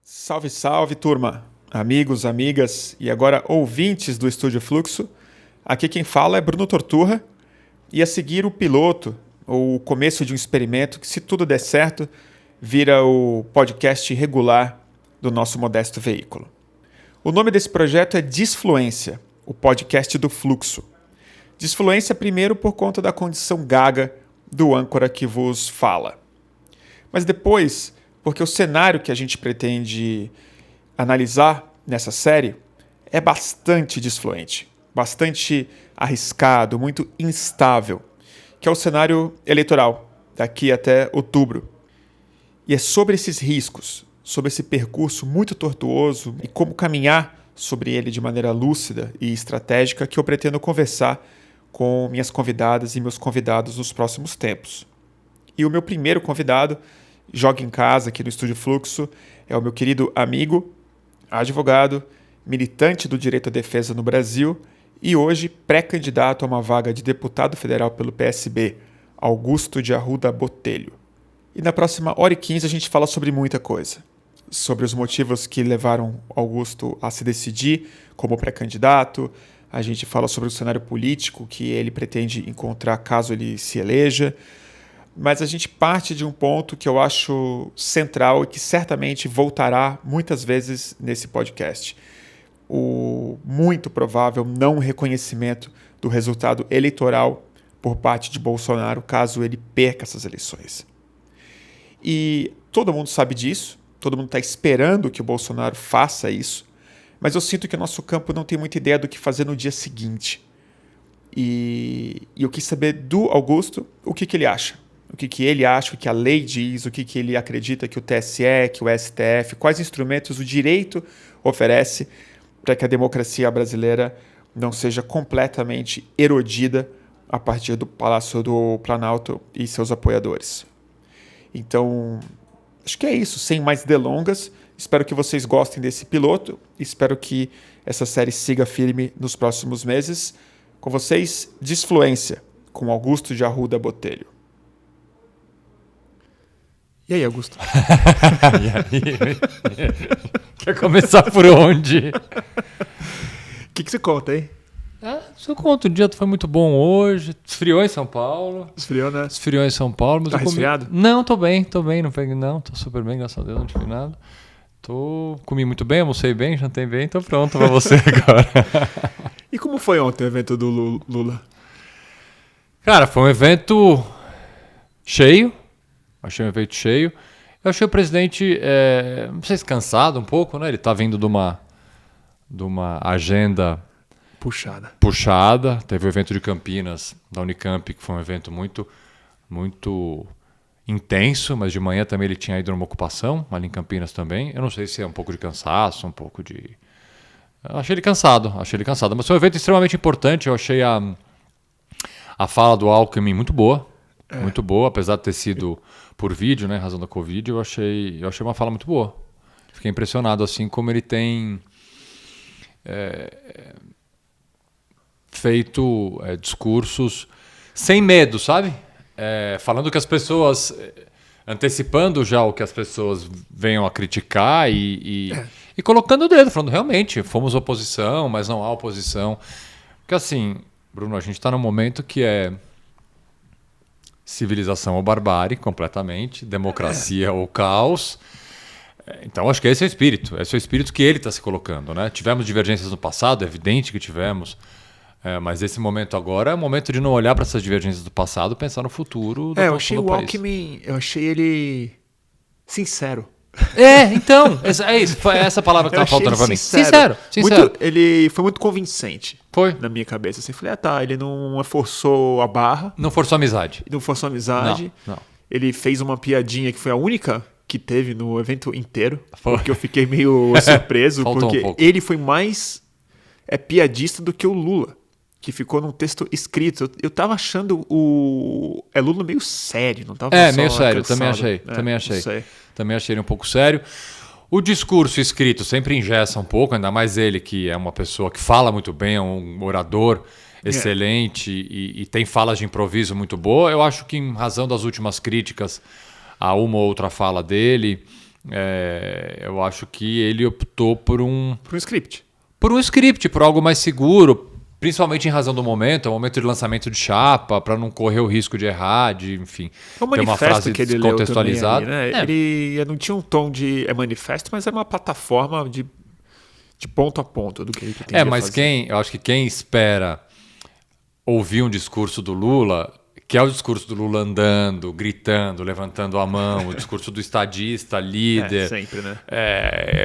Salve, salve, turma! Amigos, amigas e agora ouvintes do Estúdio Fluxo. Aqui quem fala é Bruno Torturra e a seguir o piloto, ou o começo de um experimento que, se tudo der certo, vira o podcast regular do nosso modesto veículo. O nome desse projeto é Disfluência, o podcast do Fluxo. Disfluência primeiro por conta da condição gaga do âncora que vos fala. Mas depois, porque o cenário que a gente pretende analisar nessa série é bastante disfluente, bastante arriscado, muito instável, que é o cenário eleitoral daqui até outubro. E é sobre esses riscos, sobre esse percurso muito tortuoso e como caminhar sobre ele de maneira lúcida e estratégica que eu pretendo conversar com minhas convidadas e meus convidados nos próximos tempos. E o meu primeiro convidado, joga em casa aqui no Estúdio Fluxo, é o meu querido amigo, advogado, militante do direito à defesa no Brasil e hoje pré-candidato a uma vaga de deputado federal pelo PSB, Augusto de Arruda Botelho. E na próxima hora e 15 a gente fala sobre muita coisa. Sobre os motivos que levaram Augusto a se decidir como pré-candidato, a gente fala sobre o cenário político que ele pretende encontrar caso ele se eleja, mas a gente parte de um ponto que eu acho central e que certamente voltará muitas vezes nesse podcast. O muito provável não reconhecimento do resultado eleitoral por parte de Bolsonaro caso ele perca essas eleições. E todo mundo sabe disso, todo mundo está esperando que o Bolsonaro faça isso, mas eu sinto que o nosso campo não tem muita ideia do que fazer no dia seguinte. E eu quis saber do Augusto o que ele acha. O que ele acha, o que a lei diz, o que ele acredita que o TSE, que o STF, quais instrumentos o direito oferece para que a democracia brasileira não seja completamente erodida a partir do Palácio do Planalto e seus apoiadores. Então, acho que é isso, sem mais delongas. Espero que vocês gostem desse piloto. Espero que essa série siga firme nos próximos meses. Com vocês, Disfluência, com Augusto de Arruda Botelho. E aí, Augusto? E aí? Quer começar por onde? O que você conta, hein? Se eu conto, o dia foi muito bom hoje. Esfriou em São Paulo. Esfriou, né? Esfriou em São Paulo. Mas tá resfriado? Não, tô bem. Não peguei, não. Tô super bem, graças a Deus, não tive nada. Comi muito bem, almocei bem, jantei bem, tô pronto pra você agora. E como foi ontem o evento do Lula? Cara, foi um evento cheio. Achei um evento cheio. Eu achei o presidente, não sei se cansado um pouco, né? Ele tá vindo de uma agenda puxada. Teve o evento de Campinas, da Unicamp, que foi um evento muito, muito intenso, mas de manhã também ele tinha ido numa ocupação, ali em Campinas também. Eu não sei se é um pouco de cansaço, um pouco de... Eu achei ele cansado, mas foi um evento extremamente importante. Eu achei a fala do Alckmin muito boa, muito boa, apesar de ter sido por vídeo, né, em razão da Covid, eu achei uma fala muito boa. Fiquei impressionado, assim, como ele tem feito discursos sem medo, sabe? Falando que as pessoas, antecipando já o que as pessoas venham a criticar e colocando o dedo, falando realmente, fomos oposição, mas não há oposição. Porque assim, Bruno, a gente está num momento que é civilização ou barbárie, completamente, democracia ou caos. Então acho que esse é o espírito que ele está se colocando, né? Tivemos divergências no passado, é evidente que tivemos. Mas esse momento agora é o momento de não olhar para essas divergências do passado e pensar no futuro do país. Eu achei o Alckmin, eu achei ele sincero. Então, é isso. Foi essa palavra que estava faltando para mim. Sincero. Ele foi muito convincente. Foi. Na minha cabeça. Assim, falei, ele não forçou a barra. Não forçou amizade. Não. Ele fez uma piadinha que foi a única que teve no evento inteiro. Porque eu fiquei meio surpreso. Porque ele foi mais piadista do que o Lula, que ficou num texto escrito. Eu tava achando o Lula meio sério, não tava só meio sério, cansado. também achei. Também achei ele um pouco sério. O discurso escrito sempre engessa um pouco, ainda mais ele, que é uma pessoa que fala muito bem, é um orador excelente e tem falas de improviso muito boa. Eu acho que, em razão das últimas críticas a uma ou outra fala dele, Eu acho que ele optou por um script. Por um script, por algo mais seguro, principalmente em razão do momento, é o momento de lançamento de chapa, para não correr o risco de errar, enfim, ter uma frase que ele contextualizada. Ali, né? Ele não tinha um tom de manifesto, mas era uma plataforma de ponto a ponto do que ele pretendia mas fazer. Eu acho que quem espera ouvir um discurso do Lula, que é o discurso do Lula andando, gritando, levantando a mão, o discurso do estadista, líder. Sempre, né?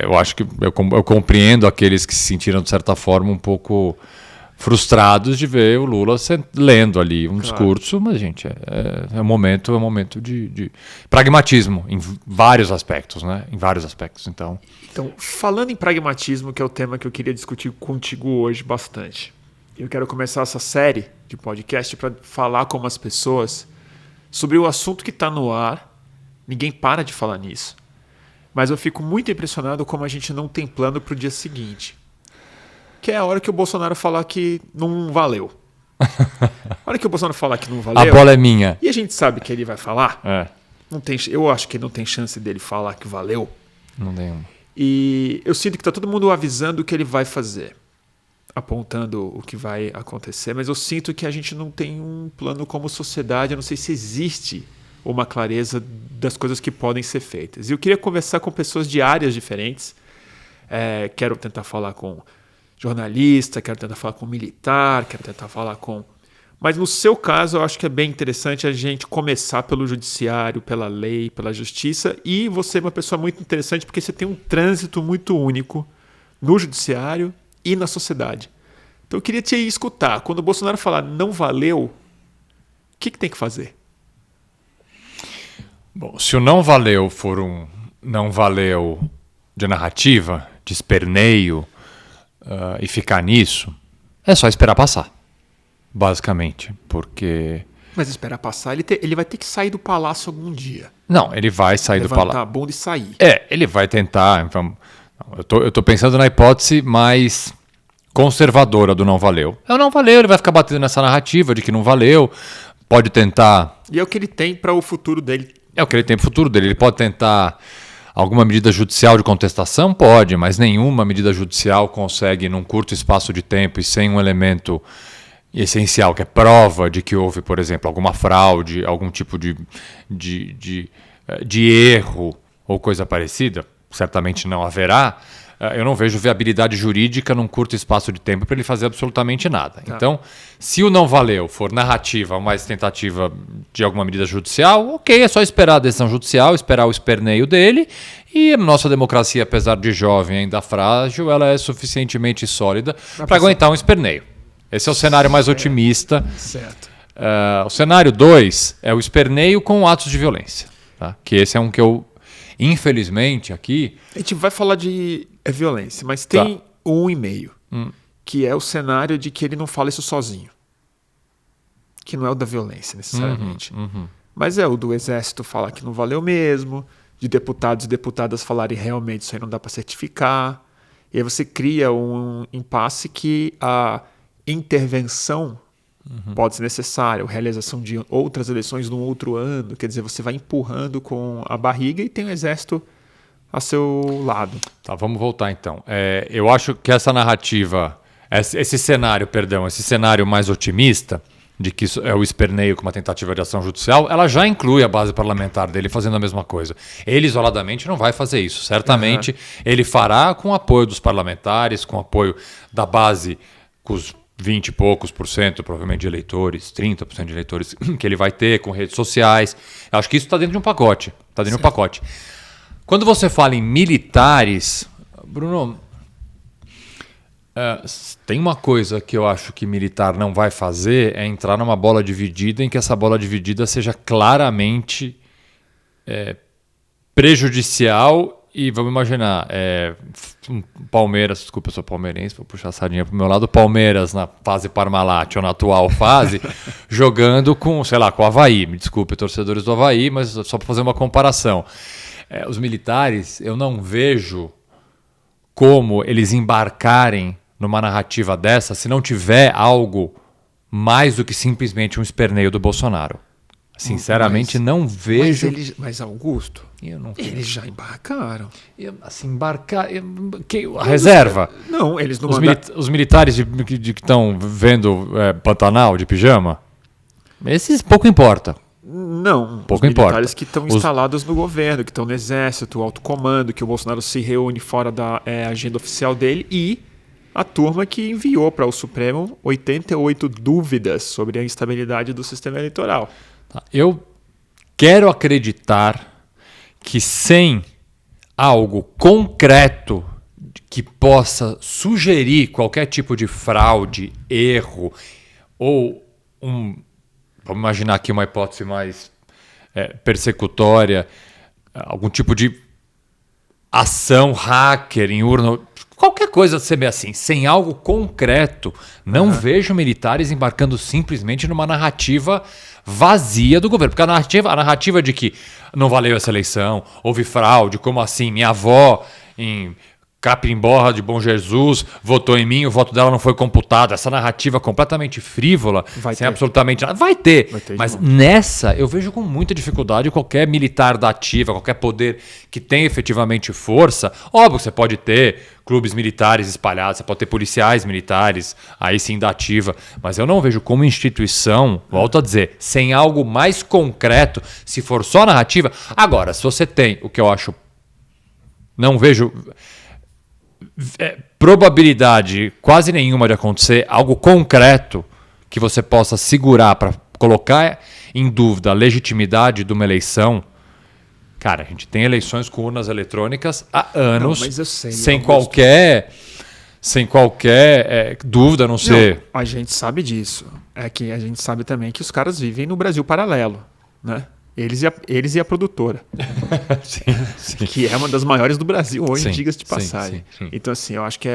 Eu acho que eu compreendo aqueles que se sentiram, de certa forma, um pouco frustrados de ver o Lula lendo ali um discurso, mas, gente, é um momento de pragmatismo em vários aspectos, né? Em vários aspectos, então, falando em pragmatismo, que é o tema que eu queria discutir contigo hoje bastante. Eu quero começar essa série de podcast para falar com as pessoas sobre o assunto que está no ar. Ninguém para de falar nisso. Mas eu fico muito impressionado como a gente não tem plano para o dia seguinte. Que é a hora que o Bolsonaro falar que não valeu. A hora que o Bolsonaro falar que não valeu... A bola é minha. E a gente sabe que ele vai falar. Eu acho que não tem chance dele falar que valeu. Não tem uma. E eu sinto que está todo mundo avisando o que ele vai fazer, apontando o que vai acontecer, mas eu sinto que a gente não tem um plano como sociedade. Eu não sei se existe uma clareza das coisas que podem ser feitas. E eu queria conversar com pessoas de áreas diferentes. Quero tentar falar com jornalista, quero tentar falar com militar, quero tentar falar com... Mas no seu caso, eu acho que é bem interessante a gente começar pelo judiciário, pela lei, pela justiça. E você é uma pessoa muito interessante porque você tem um trânsito muito único no judiciário e na sociedade. Então eu queria te escutar. Quando o Bolsonaro falar não valeu, o que tem que fazer? Bom, se o não valeu for um não valeu de narrativa, de esperneio, e ficar nisso, é só esperar passar, basicamente, porque... Mas esperar passar, ele vai ter que sair do palácio algum dia. Não, ele vai sair do palácio. Levantar a bunda e sair. Ele vai tentar... Eu tô pensando na hipótese mais conservadora do não valeu. É o não valeu, ele vai ficar batendo nessa narrativa de que não valeu, pode tentar... E é o que ele tem para o futuro dele. É o que ele tem para o futuro dele. Ele pode tentar alguma medida judicial de contestação? Pode, mas nenhuma medida judicial consegue, num curto espaço de tempo e sem um elemento essencial, que é prova de que houve, por exemplo, alguma fraude, algum tipo de erro ou coisa parecida, certamente não haverá. Eu não vejo viabilidade jurídica num curto espaço de tempo para ele fazer absolutamente nada. Tá. Então, se o não valeu for narrativa ou mais tentativa de alguma medida judicial, ok, é só esperar a decisão judicial, esperar o esperneio dele. E a nossa democracia, apesar de jovem, ainda frágil, ela é suficientemente sólida para aguentar um esperneio. Esse é o cenário mais otimista. Certo. O cenário 2 é o esperneio com atos de violência. Tá? Que esse é um que eu, infelizmente, aqui... A gente vai falar de violência, mas tem um e-mail, que é o cenário de que ele não fala isso sozinho. Que não é o da violência, necessariamente. Mas é o do Exército falar que não valeu mesmo, de deputados e deputadas falarem realmente isso aí não dá para certificar. E aí você cria um impasse que a intervenção pode ser necessária, a realização de outras eleições num outro ano. Quer dizer, você vai empurrando com a barriga e tem o Exército a seu lado. Tá, vamos voltar então. Eu acho que essa narrativa, esse cenário mais otimista, de que isso é o esperneio com uma tentativa de ação judicial, ela já inclui a base parlamentar dele fazendo a mesma coisa. Ele isoladamente não vai fazer isso. Certamente ele fará com o apoio dos parlamentares, com o apoio da base, com os 20 e poucos por cento, provavelmente de eleitores, 30% de eleitores que ele vai ter, com redes sociais. Eu acho que isso está dentro de um pacote. Está dentro de um pacote. Quando você fala em militares, Bruno, tem uma coisa que eu acho que militar não vai fazer, é entrar numa bola dividida em que essa bola dividida seja claramente prejudicial. E vamos imaginar, Palmeiras, desculpa, eu sou palmeirense, vou puxar a sardinha pro meu lado, Palmeiras na fase Parmalat ou na atual fase, jogando com, sei lá, com o Avaí, me desculpe, torcedores do Avaí, mas só para fazer uma comparação. Os militares, eu não vejo como eles embarcarem numa narrativa dessa se não tiver algo mais do que simplesmente um esperneio do Bolsonaro. Sinceramente, não vejo... Mas Augusto, eles já embarcaram. A reserva? Não, eles não Os militares que estão vendo Pantanal de pijama? Esses pouco importa. Não, pouco os militares importa. que estão instalados no governo, que estão no exército, o alto comando, que o Bolsonaro se reúne fora da agenda oficial dele, e a turma que enviou para o Supremo 88 dúvidas sobre a instabilidade do sistema eleitoral. Eu quero acreditar que sem algo concreto que possa sugerir qualquer tipo de fraude, erro ou vamos imaginar aqui uma hipótese mais persecutória, algum tipo de ação hacker em urna, qualquer coisa ser assim, sem algo concreto, não vejo militares embarcando simplesmente numa narrativa vazia do governo. Porque a narrativa de que não valeu essa eleição, houve fraude, como assim? Minha avó em Capimbora de Bom Jesus votou em mim, o voto dela não foi computado. Essa narrativa completamente frívola, sem absolutamente nada. Vai ter mas nessa eu vejo com muita dificuldade qualquer militar da ativa, qualquer poder que tenha efetivamente força. Óbvio que você pode ter clubes militares espalhados, você pode ter policiais militares, aí sim da ativa, mas eu não vejo como instituição, volto a dizer, sem algo mais concreto, se for só narrativa. Agora, se você tem o que eu acho, não vejo probabilidade quase nenhuma de acontecer, algo concreto que você possa segurar para colocar em dúvida a legitimidade de uma eleição. Cara, a gente tem eleições com urnas eletrônicas há anos, sem qualquer dúvida, a não ser... A gente sabe disso. É que a gente sabe também que os caras vivem no Brasil paralelo, né? Eles e a produtora. sim. Que é uma das maiores do Brasil hoje, diga-se de passagem. Sim. Então, assim, eu acho que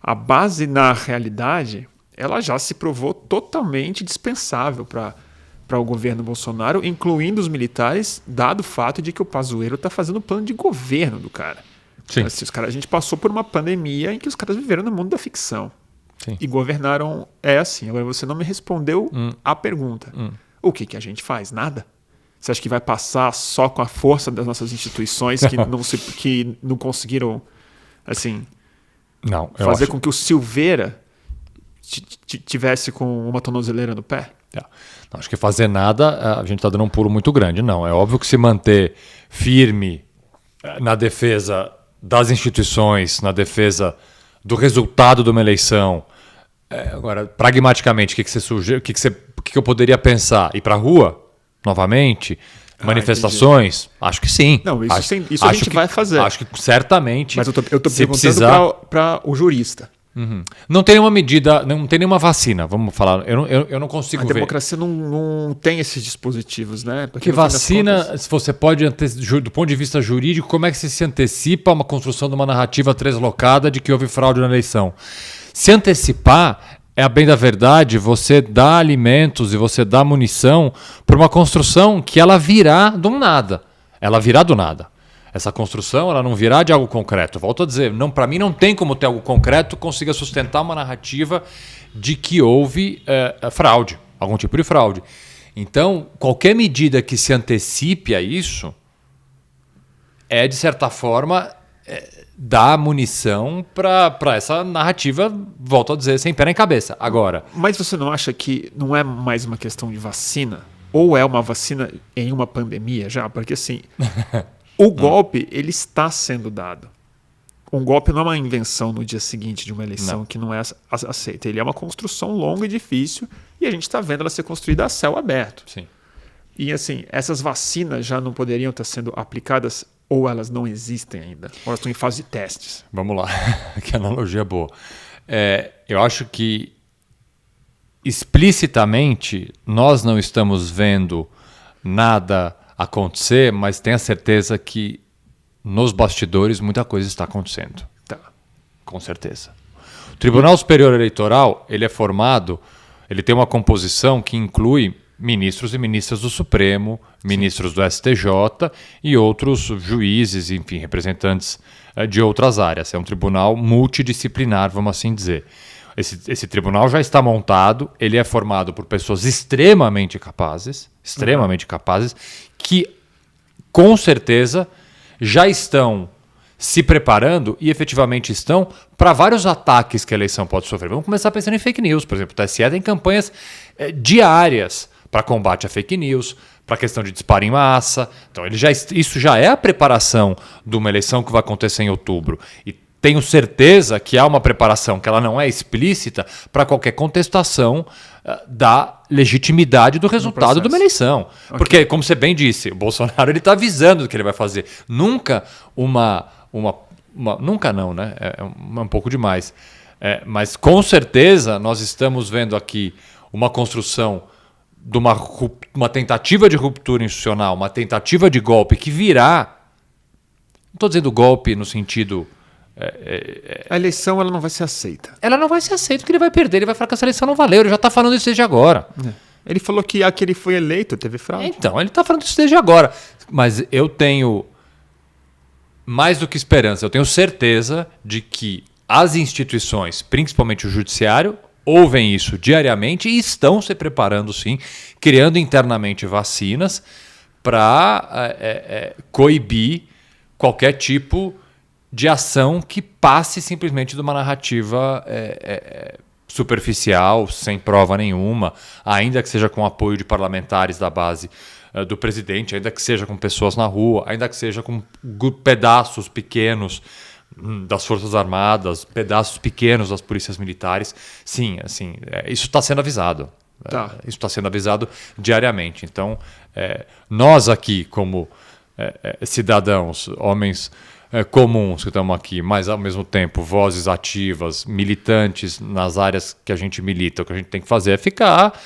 a base na realidade, ela já se provou totalmente dispensável para o governo Bolsonaro, incluindo os militares, dado o fato de que o Pazuello está fazendo plano de governo do cara. Sim. Assim, a gente passou por uma pandemia em que os caras viveram no mundo da ficção. Sim. E governaram assim. Agora, você não me respondeu a pergunta. O que a gente faz? Nada? Você acha que vai passar só com a força das nossas instituições que não conseguiram assim, fazer com que o Silveira tivesse com uma tornozeleira no pé? Não, acho que fazer nada, a gente está dando um pulo muito grande. Não, é óbvio que se manter firme na defesa das instituições, na defesa do resultado de uma eleição. Agora, pragmaticamente, o que você sugere? O que eu poderia pensar? Ir para a rua? Novamente, manifestações? Entendi. Acho que sim. Não, isso a gente vai fazer. Acho que certamente. Mas eu tô perguntando para o jurista. Não tem nenhuma medida, não tem nenhuma vacina, vamos falar. Eu não consigo ver. A democracia não tem esses dispositivos, né? Porque vacina, se você pode, do ponto de vista jurídico, como é que se antecipa uma construção de uma narrativa translocada de que houve fraude na eleição? Se antecipar, a bem da verdade, você dá alimentos e você dá munição para uma construção que ela virá do nada. Ela virá do nada. Essa construção ela não virá de algo concreto. Volto a dizer, para mim não tem como ter algo concreto que consiga sustentar uma narrativa de que houve fraude, algum tipo de fraude. Então, qualquer medida que se antecipe a isso de certa forma, dar munição para essa narrativa, volto a dizer, sem pé nem cabeça. Agora. Mas você não acha que não é mais uma questão de vacina? Ou é uma vacina em uma pandemia já? Porque assim, o golpe ele está sendo dado. Um golpe não é uma invenção no dia seguinte de uma eleição que não é aceita. Ele é uma construção longa e difícil e a gente está vendo ela ser construída a céu aberto. Sim. E assim, essas vacinas já não poderiam estar sendo aplicadas ou elas não existem ainda? Ou elas estão em fase de testes? Vamos lá, que analogia boa. Eu acho que explicitamente nós não estamos vendo nada acontecer, mas tenha certeza que nos bastidores muita coisa está acontecendo. Tá. Com certeza. O Tribunal Superior Eleitoral, ele é formado, ele tem uma composição que inclui ministros e ministras do Supremo, ministros do STJ e outros juízes, enfim, representantes de outras áreas. É um tribunal multidisciplinar, vamos assim dizer. esse tribunal já está montado, ele é formado por pessoas extremamente capazes, que com certeza já estão se preparando e efetivamente estão para vários ataques que a eleição pode sofrer. Vamos começar pensando em fake news, por exemplo. O TSE tem campanhas diárias para combate a fake news, para a questão de disparo em massa. Então, isso já é a preparação de uma eleição que vai acontecer em outubro. E tenho certeza que há uma preparação que ela não é explícita para qualquer contestação da legitimidade do resultado de uma eleição. Okay. Porque, como você bem disse, o Bolsonaro está avisando do que ele vai fazer. Nunca nunca não, né? É um pouco demais. Mas com certeza nós estamos vendo aqui uma construção de uma tentativa de ruptura institucional, uma tentativa de golpe que virá. Não estou dizendo golpe no sentido... A eleição ela não vai ser aceita. Ela não vai ser aceita porque ele vai perder, ele vai falar que essa eleição não valeu, ele já está falando isso desde agora. Ele falou que ele foi eleito, teve fraude. Então, ele está falando isso desde agora. Mas eu tenho mais do que esperança, eu tenho certeza de que as instituições, principalmente o judiciário, ouvem isso diariamente e estão se preparando sim, criando internamente vacinas para coibir qualquer tipo de ação que passe simplesmente de uma narrativa superficial, sem prova nenhuma, ainda que seja com apoio de parlamentares da base do presidente, ainda que seja com pessoas na rua, ainda que seja com pedaços pequenos das Forças Armadas, pedaços pequenos das polícias militares. Sim, assim, isso está sendo avisado. Tá. Isso está sendo avisado diariamente. Então, nós aqui, como cidadãos, homens comuns que estamos aqui, mas ao mesmo tempo vozes ativas, militantes nas áreas que a gente milita, o que a gente tem que fazer é ficar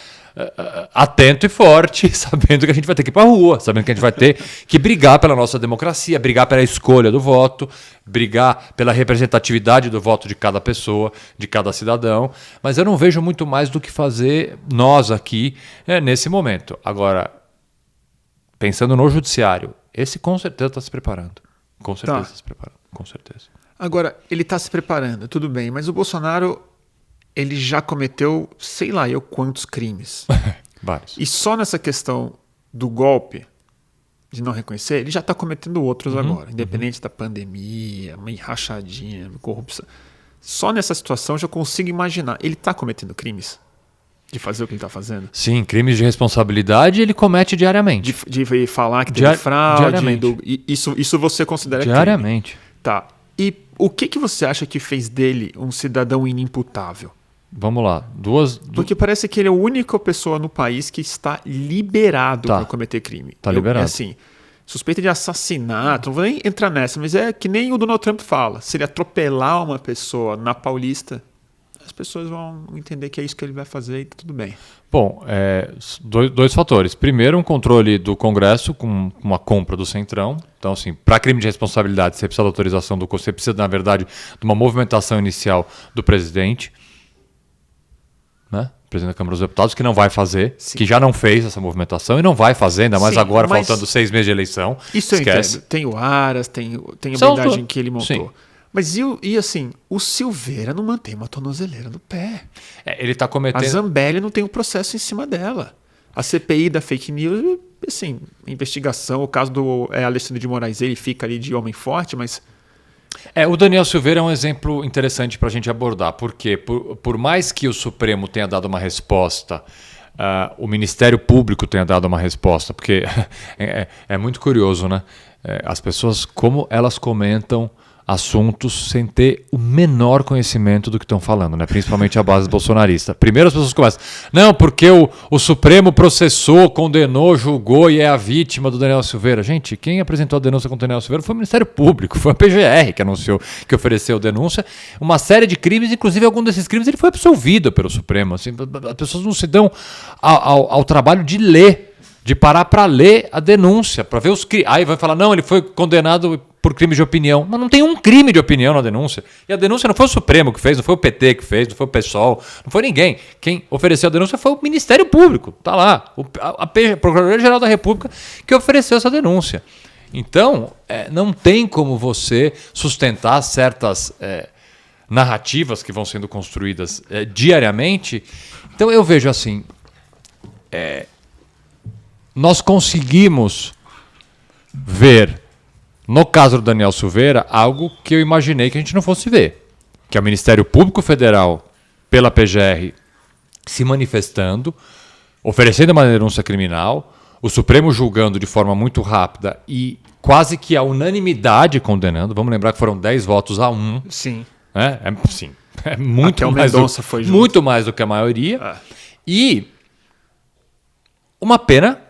atento e forte, sabendo que a gente vai ter que ir para a rua, sabendo que a gente vai ter que brigar pela nossa democracia, brigar pela escolha do voto, brigar pela representatividade do voto de cada pessoa, de cada cidadão, mas eu não vejo muito mais do que fazer nós aqui nesse momento. Agora, pensando no judiciário, esse com certeza está se preparando. Com certeza está se preparando, com certeza. Agora, ele está se preparando, tudo bem, mas o Bolsonaro, ele já cometeu, sei lá eu quantos crimes. Vários. E só nessa questão do golpe, de não reconhecer, ele já está cometendo outros agora, independente da pandemia, uma rachadinha, corrupção. Só nessa situação eu já consigo imaginar. Ele está cometendo crimes? De fazer o que ele está fazendo? Sim, crimes de responsabilidade ele comete diariamente. De falar que teve fraude. Diariamente. Isso você considera diariamente. Crime? Tá. E o que você acha que fez dele um cidadão inimputável? Vamos lá. Porque parece que ele é a única pessoa no país que está liberado para cometer crime. Está liberado. Assim, suspeita de assassinato, não vou nem entrar nessa, mas é que nem o Donald Trump fala. Se ele atropelar uma pessoa na Paulista, as pessoas vão entender que é isso que ele vai fazer e tudo bem. Bom, dois fatores. Primeiro, um controle do Congresso com uma compra do Centrão. Então, assim, para crime de responsabilidade, você precisa da autorização do Congresso, você precisa, na verdade, de uma movimentação inicial do presidente, né? Presidente da Câmara dos Deputados, que não vai fazer, Sim. que já não fez essa movimentação e não vai fazer, ainda mais Sim, agora, faltando 6 meses de eleição. Isso esquece. Eu entendo. Tem o Aras, tem a blindagem que ele montou. Sim. Mas e assim, o Silveira não mantém uma tornozeleira no pé. Ele está cometendo... A Zambelli não tem um processo em cima dela. A CPI da fake news, assim, investigação, o caso do Alexandre de Moraes, ele fica ali de homem forte, mas... O Daniel Silveira é um exemplo interessante para a gente abordar, porque por mais que o Supremo tenha dado uma resposta, o Ministério Público tenha dado uma resposta, porque é muito curioso, né? As pessoas, como elas comentam assuntos sem ter o menor conhecimento do que estão falando, né? Principalmente a base bolsonarista. Primeiro as pessoas começam, não, porque o Supremo processou, condenou, julgou e é a vítima do Daniel Silveira. Gente, quem apresentou a denúncia contra o Daniel Silveira foi o Ministério Público, foi a PGR que anunciou, que ofereceu denúncia. Uma série de crimes, inclusive algum desses crimes ele foi absolvido pelo Supremo. Assim, as pessoas não se dão ao trabalho de ler, de parar para ler a denúncia, para ver os crimes. Aí vai falar, não, ele foi condenado por crime de opinião. Mas não tem um crime de opinião na denúncia. E a denúncia não foi o Supremo que fez, não foi o PT que fez, não foi o PSOL, não foi ninguém. Quem ofereceu a denúncia foi o Ministério Público. Está lá, a Procuradoria-Geral da República que ofereceu essa denúncia. Então, não tem como você sustentar certas narrativas que vão sendo construídas diariamente. Então eu vejo assim, nós conseguimos ver, no caso do Daniel Silveira, algo que eu imaginei que a gente não fosse ver, que é o Ministério Público Federal, pela PGR, se manifestando, oferecendo uma denúncia criminal, o Supremo julgando de forma muito rápida e quase que a unanimidade condenando. Vamos lembrar que foram 10 votos a 1. Sim. Sim. É muito Até o mais, Mendonça foi junto. muito mais do que a maioria. E uma pena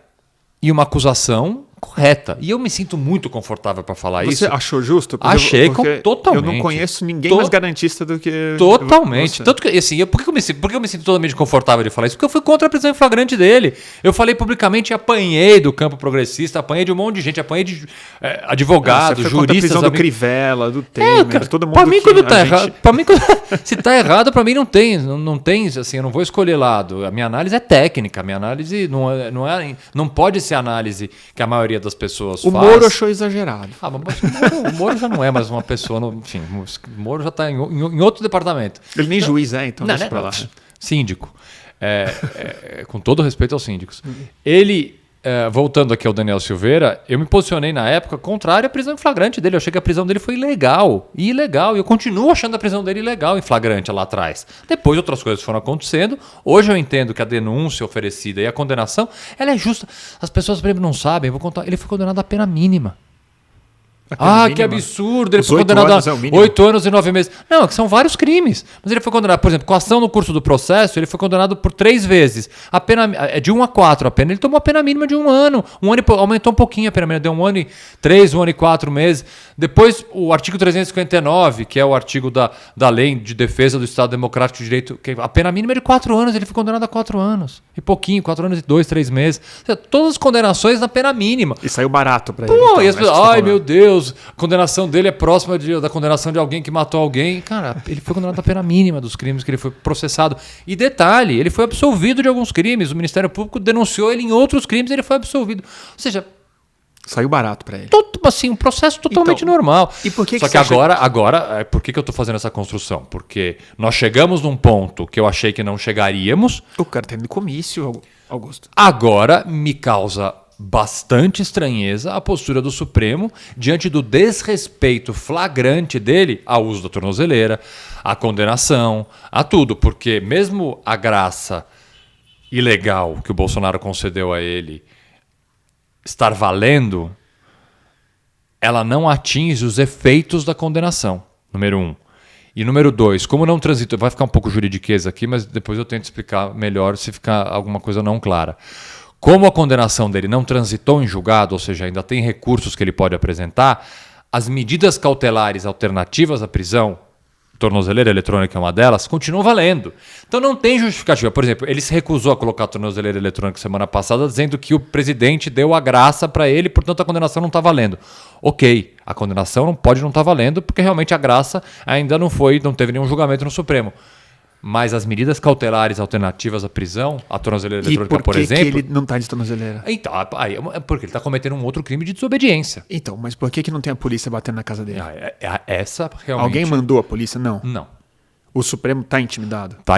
e uma acusação correta. E eu me sinto muito confortável para falar isso. Você achou justo? Achei totalmente. Eu não conheço ninguém mais garantista do que totalmente. você. Tanto que, assim, por que eu me sinto totalmente confortável de falar isso? Porque eu fui contra a prisão em flagrante dele. Eu falei publicamente, apanhei do campo progressista, apanhei de um monte de gente, apanhei de advogados, você juristas. A prisão do Crivella, do Temer, cara, todo mundo. Pra mim, quando tá errado, se tá errado, pra mim não tem, assim, eu não vou escolher lado. A minha análise é técnica, a minha análise não pode ser a análise que a maioria das pessoas o faz. Moro achou exagerado. Mas o Moro já não é mais uma pessoa, enfim, o Moro já está em outro departamento. Ele nem juiz é, então deixa pra lá. Síndico. Com todo respeito aos síndicos. Ele, voltando aqui ao Daniel Silveira, eu me posicionei na época contrário à prisão em flagrante dele. Eu achei que a prisão dele foi ilegal. E eu continuo achando a prisão dele ilegal em flagrante lá atrás. Depois outras coisas foram acontecendo. Hoje eu entendo que a denúncia oferecida e a condenação, ela é justa. As pessoas, por exemplo, não sabem. Vou contar. Ele foi condenado a pena mínima. Que absurdo! Ele foi condenado a 8 anos e 9 meses. Não, que são vários crimes. Mas ele foi condenado, por exemplo, com ação no curso do processo, ele foi condenado por 3 vezes. A pena é de 1 a 4 a pena. Ele tomou a pena mínima de 1 ano. Aumentou um pouquinho a pena mínima, deu 1 ano e 3, 1 ano e 4 meses. Depois, o artigo 359, que é o artigo da Lei de Defesa do Estado Democrático de Direito, que a pena mínima é de 4 anos. Ele foi condenado a 4 anos. E pouquinho, 4 anos e 2, 3 meses. Ou seja, todas as condenações na pena mínima. E saiu barato pra ele. Então, e as pessoas, meu Deus, a condenação dele é próxima da condenação de alguém que matou alguém. Cara, ele foi condenado à pena mínima dos crimes que ele foi processado. E detalhe, ele foi absolvido de alguns crimes. O Ministério Público denunciou ele em outros crimes e ele foi absolvido. Ou seja, saiu barato para ele. Um processo totalmente normal. E por que Só que agora, por que eu estou fazendo essa construção? Porque nós chegamos num ponto que eu achei que não chegaríamos. O cara tem de comício, Augusto. Agora me causa bastante estranheza a postura do Supremo diante do desrespeito flagrante dele ao uso da tornozeleira, à condenação, a tudo. Porque mesmo a graça ilegal que o Bolsonaro concedeu a ele estar valendo, ela não atinge os efeitos da condenação, número 1. E número 2, como não transitou, vai ficar um pouco juridiquês aqui, mas depois eu tento explicar melhor se ficar alguma coisa não clara. Como a condenação dele não transitou em julgado, ou seja, ainda tem recursos que ele pode apresentar, as medidas cautelares alternativas à prisão, tornozeleira eletrônica é uma delas, continuam valendo. Então não tem justificativa. Por exemplo, ele se recusou a colocar a tornozeleira eletrônica semana passada, dizendo que o presidente deu a graça para ele, portanto a condenação não está valendo. Ok, a condenação não pode não estar valendo, porque realmente a graça ainda não teve nenhum julgamento no Supremo. Mas as medidas cautelares alternativas à prisão, a tornozeleira eletrônica, por exemplo... que ele não está de tornozeleira? Então, porque ele está cometendo um outro crime de desobediência. Então, mas por que não tem a polícia batendo na casa dele? Essa realmente... Alguém mandou a polícia? Não. Não. O Supremo está intimidado? Tá,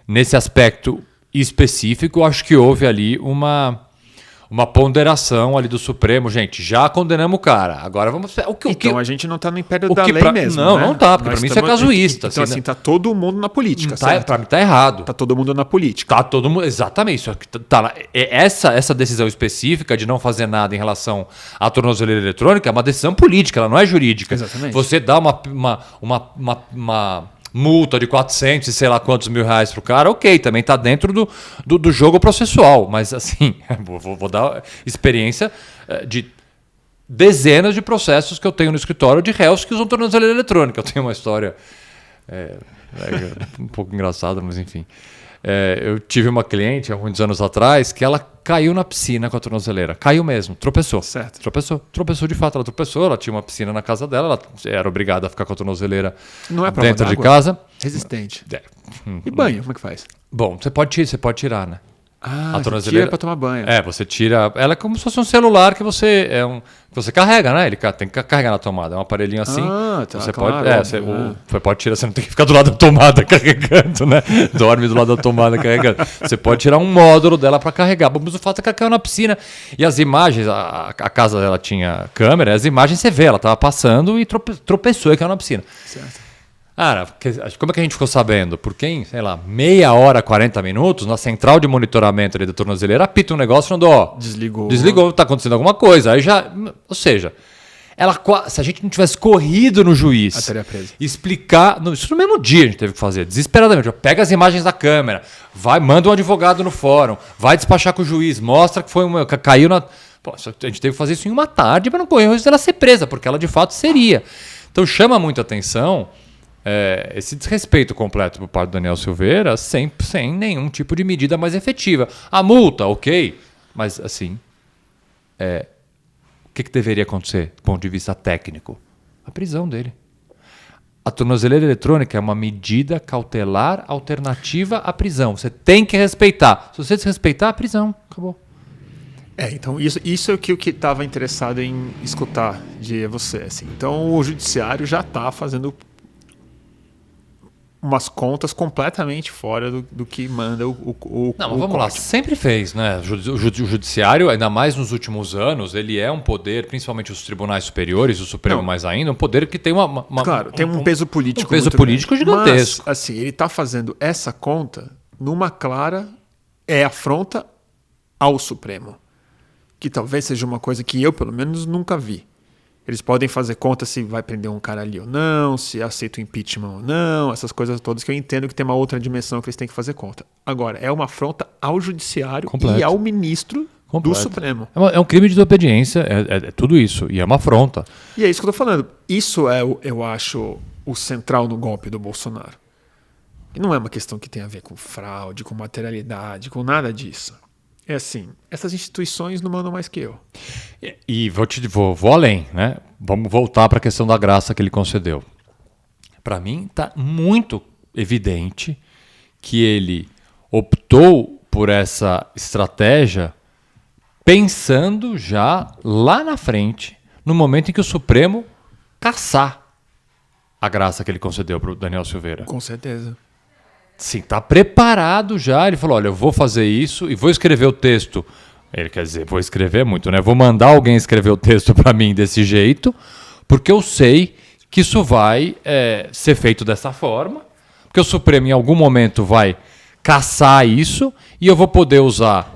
nesse aspecto específico, acho que houve ali uma ponderação ali do Supremo. Gente, já condenamos o cara. Agora vamos... A gente não está no império da lei mesmo, Não, né? não está, porque para mim isso é casuísta. Então, assim, tá todo mundo na política, certo? Para mim tá errado. Tá todo mundo na política. Tá todo mundo... Exatamente. Isso tá, essa decisão específica de não fazer nada em relação à tornozeleira eletrônica é uma decisão política, ela não é jurídica. Exatamente. Você dá uma multa de 400 e sei lá quantos mil reais pro cara, ok, também tá dentro do jogo processual, mas assim, vou dar experiência de dezenas de processos que eu tenho no escritório de réus que usam tornozeleira eletrônica. Eu tenho uma história um pouco engraçada, mas enfim. Eu tive uma cliente há muitos anos atrás que ela caiu na piscina com a tornozeleira. Caiu mesmo, tropeçou. Certo. Tropeçou de fato, ela tropeçou, ela tinha uma piscina na casa dela, ela era obrigada a ficar com a tornozeleira dentro de casa. Resistente. E banho, como é que faz? Bom, você pode tirar, né? A tornozeleira tira para tomar banho. Você tira. Ela é como se fosse um celular que você carrega, né? Ele tem que carregar na tomada. É um aparelhinho assim. Tá, você claro, pode. Você pode tirar, você não tem que ficar do lado da tomada carregando, né? Dorme do lado da tomada carregando. Você pode tirar um módulo dela para carregar. Mas o fato é que ela caiu na piscina. E as imagens, a casa dela tinha câmera, as imagens você vê, ela estava passando e tropeçou e caiu na piscina. Certo. Cara, como é que a gente ficou sabendo? Porque em, sei lá, meia hora, 40 minutos, na central de monitoramento ali da tornozeleira, apita um negócio falando, desligou, tá acontecendo alguma coisa. Aí já, ou seja, se a gente não tivesse corrido no juiz, explicar, isso no mesmo dia a gente teve que fazer, desesperadamente, pega as imagens da câmera, manda um advogado no fórum, vai despachar com o juiz, mostra que caiu na... Pô, a gente teve que fazer isso em uma tarde para não correr o risco dela ser presa, porque ela de fato seria. Então chama muita atenção esse desrespeito completo por parte do Daniel Silveira sem nenhum tipo de medida mais efetiva. A multa, ok, mas assim, o que deveria acontecer do ponto de vista técnico? A prisão dele. A tornozeleira eletrônica é uma medida cautelar alternativa à prisão. Você tem que respeitar. Se você desrespeitar, a prisão. Acabou. Então isso é o que eu estava interessado em escutar de você. Assim. Então o judiciário já está fazendo umas contas completamente fora do que manda o Não, mas vamos lá, sempre fez, né? O judiciário, ainda mais nos últimos anos, ele é um poder, principalmente os tribunais superiores, o Supremo mais ainda, um poder que tem claro, tem um peso político. Um peso político gigantesco. Mas, assim, ele está fazendo essa conta numa clara afronta ao Supremo. Que talvez seja uma coisa que eu, pelo menos, nunca vi. Eles podem fazer conta se vai prender um cara ali ou não, se aceita o impeachment ou não, essas coisas todas que eu entendo que tem uma outra dimensão que eles têm que fazer conta. Agora, é uma afronta ao judiciário e ao ministro do Supremo. É um crime de desobediência, é tudo isso, e é uma afronta. E é isso que eu estou falando. Isso eu acho, o central no golpe do Bolsonaro. E não é uma questão que tem a ver com fraude, com materialidade, com nada disso. É assim, essas instituições não mandam mais que eu. E vou além, né? Vamos voltar para a questão da graça que ele concedeu. Para mim, está muito evidente que ele optou por essa estratégia pensando já lá na frente, no momento em que o Supremo cassar a graça que ele concedeu para o Daniel Silveira. Com certeza. Sim, está preparado já. Ele falou, olha, eu vou fazer isso e vou escrever o texto. Ele quer dizer, vou escrever muito, né? Vou mandar alguém escrever o texto para mim desse jeito, porque eu sei que isso vai ser feito dessa forma, porque o Supremo em algum momento vai cassar isso e eu vou poder usar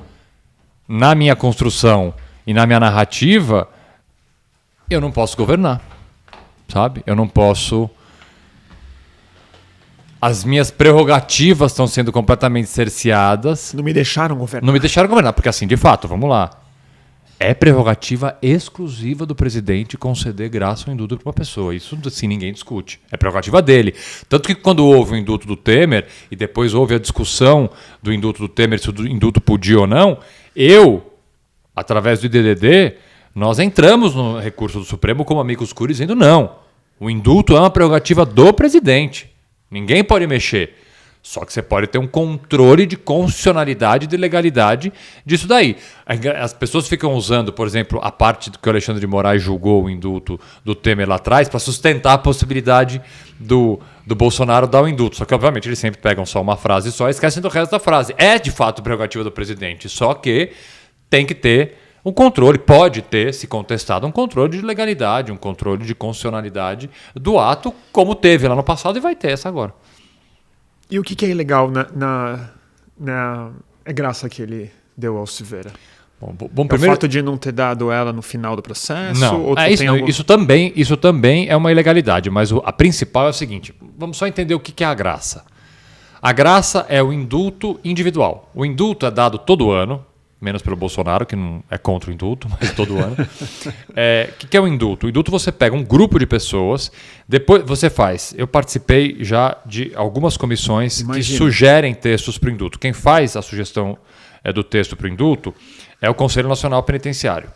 na minha construção e na minha narrativa. Eu não posso governar, sabe? Eu não posso... As minhas prerrogativas estão sendo completamente cerceadas. Não me deixaram governar. Não me deixaram governar, porque assim, de fato, vamos lá. É prerrogativa exclusiva do presidente conceder graça ou indulto para uma pessoa. Isso, assim, ninguém discute. É prerrogativa dele. Tanto que quando houve o indulto do Temer, e depois houve a discussão do indulto do Temer, se o indulto podia ou não, através do IDDD, nós entramos no recurso do Supremo como amicus curiae dizendo não. O indulto é uma prerrogativa do presidente. Ninguém pode mexer. Só que você pode ter um controle de constitucionalidade e de legalidade disso daí. As pessoas ficam usando, por exemplo, a parte que o Alexandre de Moraes julgou o indulto do Temer lá atrás para sustentar a possibilidade do Bolsonaro dar o indulto. Só que, obviamente, eles sempre pegam só uma frase só e esquecem do resto da frase. É, de fato, prerrogativa do presidente. Só que tem que ter um controle, pode ter, se contestado, um controle de legalidade, um controle de constitucionalidade do ato, como teve lá no passado e vai ter essa agora. E o que é ilegal na graça que ele deu ao Silveira? Bom, primeiro... o fato de não ter dado ela no final do processo? Não, ou isso também é uma ilegalidade, mas a principal é o seguinte, vamos só entender o que é a graça. A graça é o indulto individual. O indulto é dado todo ano, menos pelo Bolsonaro, que não é contra o indulto, mas todo ano. O que é o indulto? O indulto você pega um grupo de pessoas, depois você faz... Eu participei já de algumas comissões que sugerem textos para o indulto. Quem faz a sugestão do texto para o indulto é o Conselho Nacional Penitenciário,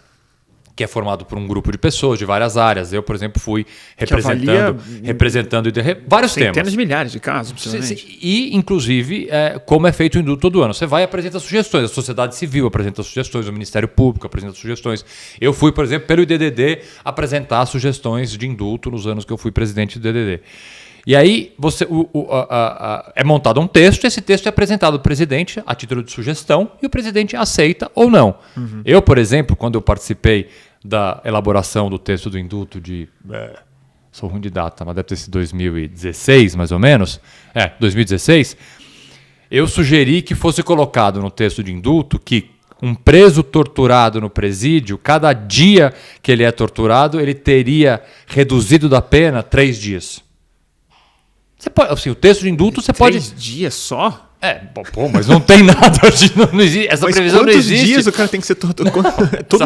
que é formado por um grupo de pessoas de várias áreas. Eu, por exemplo, fui representando vários temas. Centenas de milhares de casos, possivelmente. E, inclusive, como é feito o indulto todo ano. Você vai e apresenta sugestões. A sociedade civil apresenta sugestões, o Ministério Público apresenta sugestões. Eu fui, por exemplo, pelo IDDD, apresentar sugestões de indulto nos anos que eu fui presidente do IDDD. E aí é montado um texto, esse texto é apresentado ao presidente a título de sugestão e o presidente aceita ou não. Uhum. Eu, por exemplo, quando eu participei da elaboração do texto do indulto sou ruim de data, mas deve ter sido 2016, mais ou menos. 2016. Eu sugeri que fosse colocado no texto de indulto que um preso torturado no presídio, cada dia que ele é torturado, ele teria reduzido da pena 3 dias. Você pode, assim, o texto de indulto você pode... 3 dias só? Mas não tem nada. Não existe, essa previsão não existe. Quantos dias o cara tem que ser todo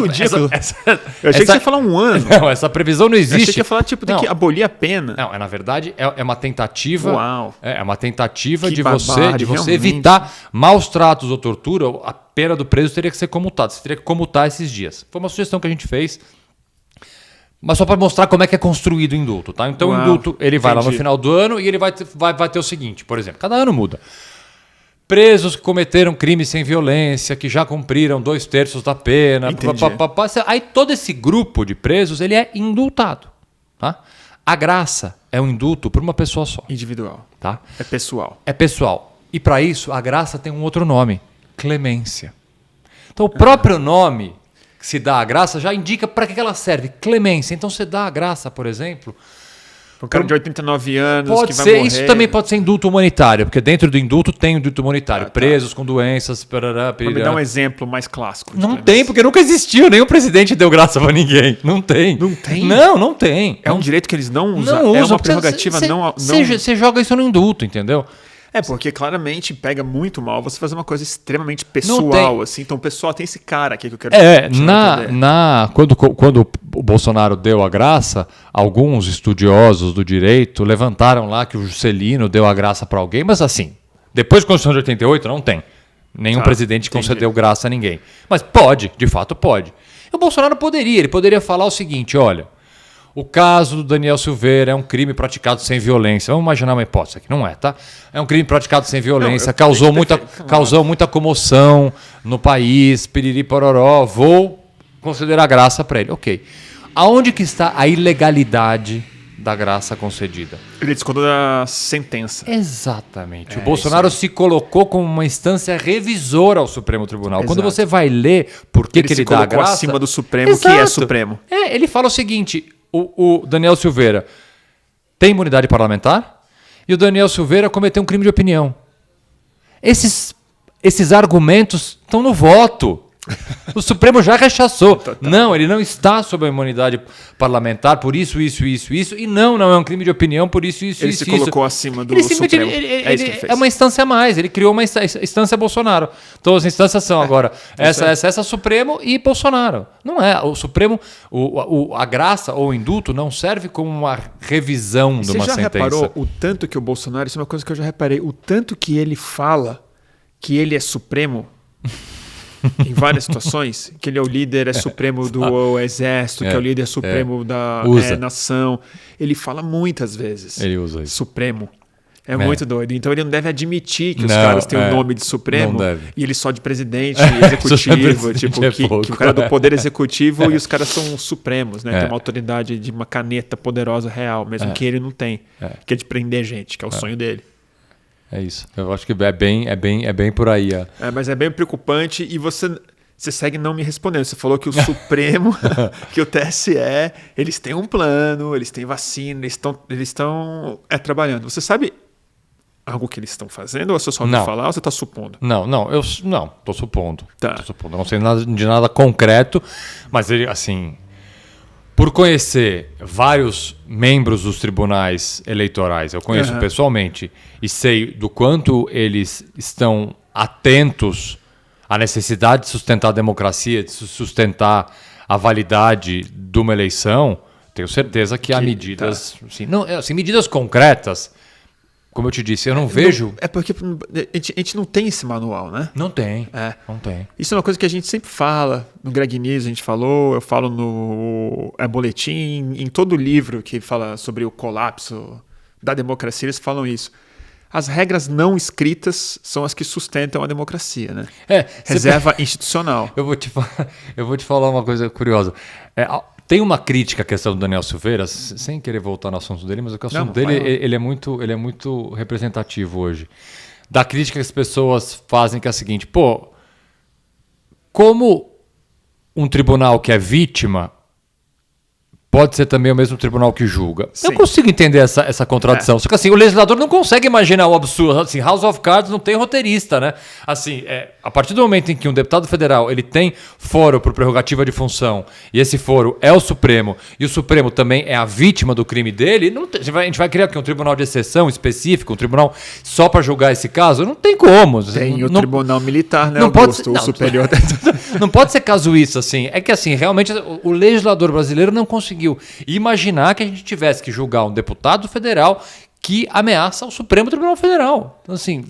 dia? Eu achei que você ia falar 1 ano. Não, essa previsão não existe. Eu achei que ia falar, tem que abolir a pena. Não, na verdade, é uma tentativa... Uau. É uma tentativa de você evitar maus tratos ou tortura. A pena do preso teria que ser comutada. Você teria que comutar esses dias. Foi uma sugestão que a gente fez. Mas só para mostrar como é que é construído o indulto, tá? Então o indulto ele vai lá no final do ano e ele vai ter o seguinte, por exemplo, cada ano muda. Presos que cometeram crimes sem violência, que já cumpriram 2/3 da pena. Aí todo esse grupo de presos ele é indultado. Tá? A graça é um indulto por uma pessoa só. Individual. Tá? É pessoal. É pessoal. E para isso a graça tem um outro nome, clemência. Então o próprio nome que se dá a graça já indica para que ela serve. Clemência. Então você dá a graça, por exemplo... Um cara de 89 anos pode que ser, vai morrer. Isso também pode ser indulto humanitário, porque dentro do indulto tem o indulto humanitário. Presos com doenças... Vou me dar um exemplo mais clássico. Não tem, porque nunca existiu. Nenhum presidente deu graça para ninguém. Não tem. Não tem? Não tem. É um direito que eles não usam. É uma prerrogativa não... Você joga isso no indulto, entendeu? Porque claramente pega muito mal você fazer uma coisa extremamente pessoal, assim. Então, pessoal, tem esse cara aqui que eu quero... Quando o Bolsonaro deu a graça, alguns estudiosos do direito levantaram lá que o Juscelino deu a graça para alguém, mas assim, depois da Constituição de 88 não tem. Nenhum presidente concedeu graça a ninguém. Mas pode, de fato pode. E o Bolsonaro ele poderia falar o seguinte, olha... O caso do Daniel Silveira é um crime praticado sem violência. Vamos imaginar uma hipótese aqui. Não é, tá? É um crime praticado sem violência. Causou muita comoção no país. Piriri pororó. Vou considerar graça para ele. Ok. Aonde que está a ilegalidade da graça concedida? Ele discordou da sentença. Exatamente. O Bolsonaro se colocou como uma instância revisora ao Supremo Tribunal. Exato. Quando você vai ler por que ele dá a graça... acima do Supremo, que é Supremo. Ele fala o seguinte... O Daniel Silveira tem imunidade parlamentar e o Daniel Silveira cometeu um crime de opinião. Esses argumentos estão no voto. O Supremo já rechaçou. Não, ele não está sob a imunidade parlamentar por isso. E não é um crime de opinião por isso. Ele se colocou acima do Supremo. É uma instância a mais. Ele criou uma instância Bolsonaro. Então as instâncias são agora essa Supremo e Bolsonaro. Não é. O Supremo, a graça ou o indulto não serve como uma revisão de uma sentença. Você já reparou o tanto que o Bolsonaro, isso é uma coisa que eu já reparei, o tanto que ele fala que ele é Supremo... em várias situações, que ele é o líder supremo do exército, que é o líder supremo da nação. Ele fala muitas vezes. Ele usa isso. Supremo. É muito doido. Então ele não deve admitir que os caras têm o nome de Supremo e ele só de presidente executivo. Que o cara é do poder executivo e os caras são supremos, né? Tem uma autoridade de uma caneta poderosa real, mesmo que ele não tem. Que é de prender gente, que é o sonho dele. É isso. Eu acho que é bem por aí. Mas é bem preocupante e você segue não me respondendo. Você falou que o Supremo, que o TSE, eles têm um plano, eles têm vacina, eles estão trabalhando. Você sabe algo que eles estão fazendo ou você só ouviu falar ou você está supondo? Eu estou supondo. Tá. Tô supondo. Eu não sei de nada concreto, mas ele, assim... Por conhecer vários membros dos tribunais eleitorais, eu conheço pessoalmente e sei do quanto eles estão atentos à necessidade de sustentar a democracia, de sustentar a validade de uma eleição, tenho certeza que há medidas, medidas concretas, como eu te disse, eu não vejo... É porque a gente não tem esse manual, né? Não tem, É. não tem. Isso é uma coisa que a gente sempre fala. No Greg News a gente falou, eu falo no boletim, em todo livro que fala sobre o colapso da democracia, eles falam isso. As regras não escritas são as que sustentam a democracia, né? Reserva institucional. Eu vou te falar uma coisa curiosa. Tem uma crítica à questão do Daniel Silveira, sem querer voltar no assunto dele, mas o assunto dele ele é muito representativo hoje. Da crítica que as pessoas fazem, que é a seguinte: pô, como um tribunal que é vítima pode ser também o mesmo tribunal que julga. Sim. Eu consigo entender essa contradição. Só que assim, o legislador não consegue imaginar o absurdo. Assim, House of Cards não tem roteirista, né? Assim, a partir do momento em que um deputado federal ele tem foro por prerrogativa de função, e esse foro é o Supremo, e o Supremo também é a vítima do crime dele, a gente vai criar aqui um tribunal de exceção específico, um tribunal só para julgar esse caso? Não tem como. Tem o tribunal militar, né, não Augusto, pode, o superior. Não pode ser casuísta, assim. É que, assim, realmente o legislador brasileiro não conseguiu imaginar que a gente tivesse que julgar um deputado federal que ameaça o Supremo Tribunal Federal. Então, assim...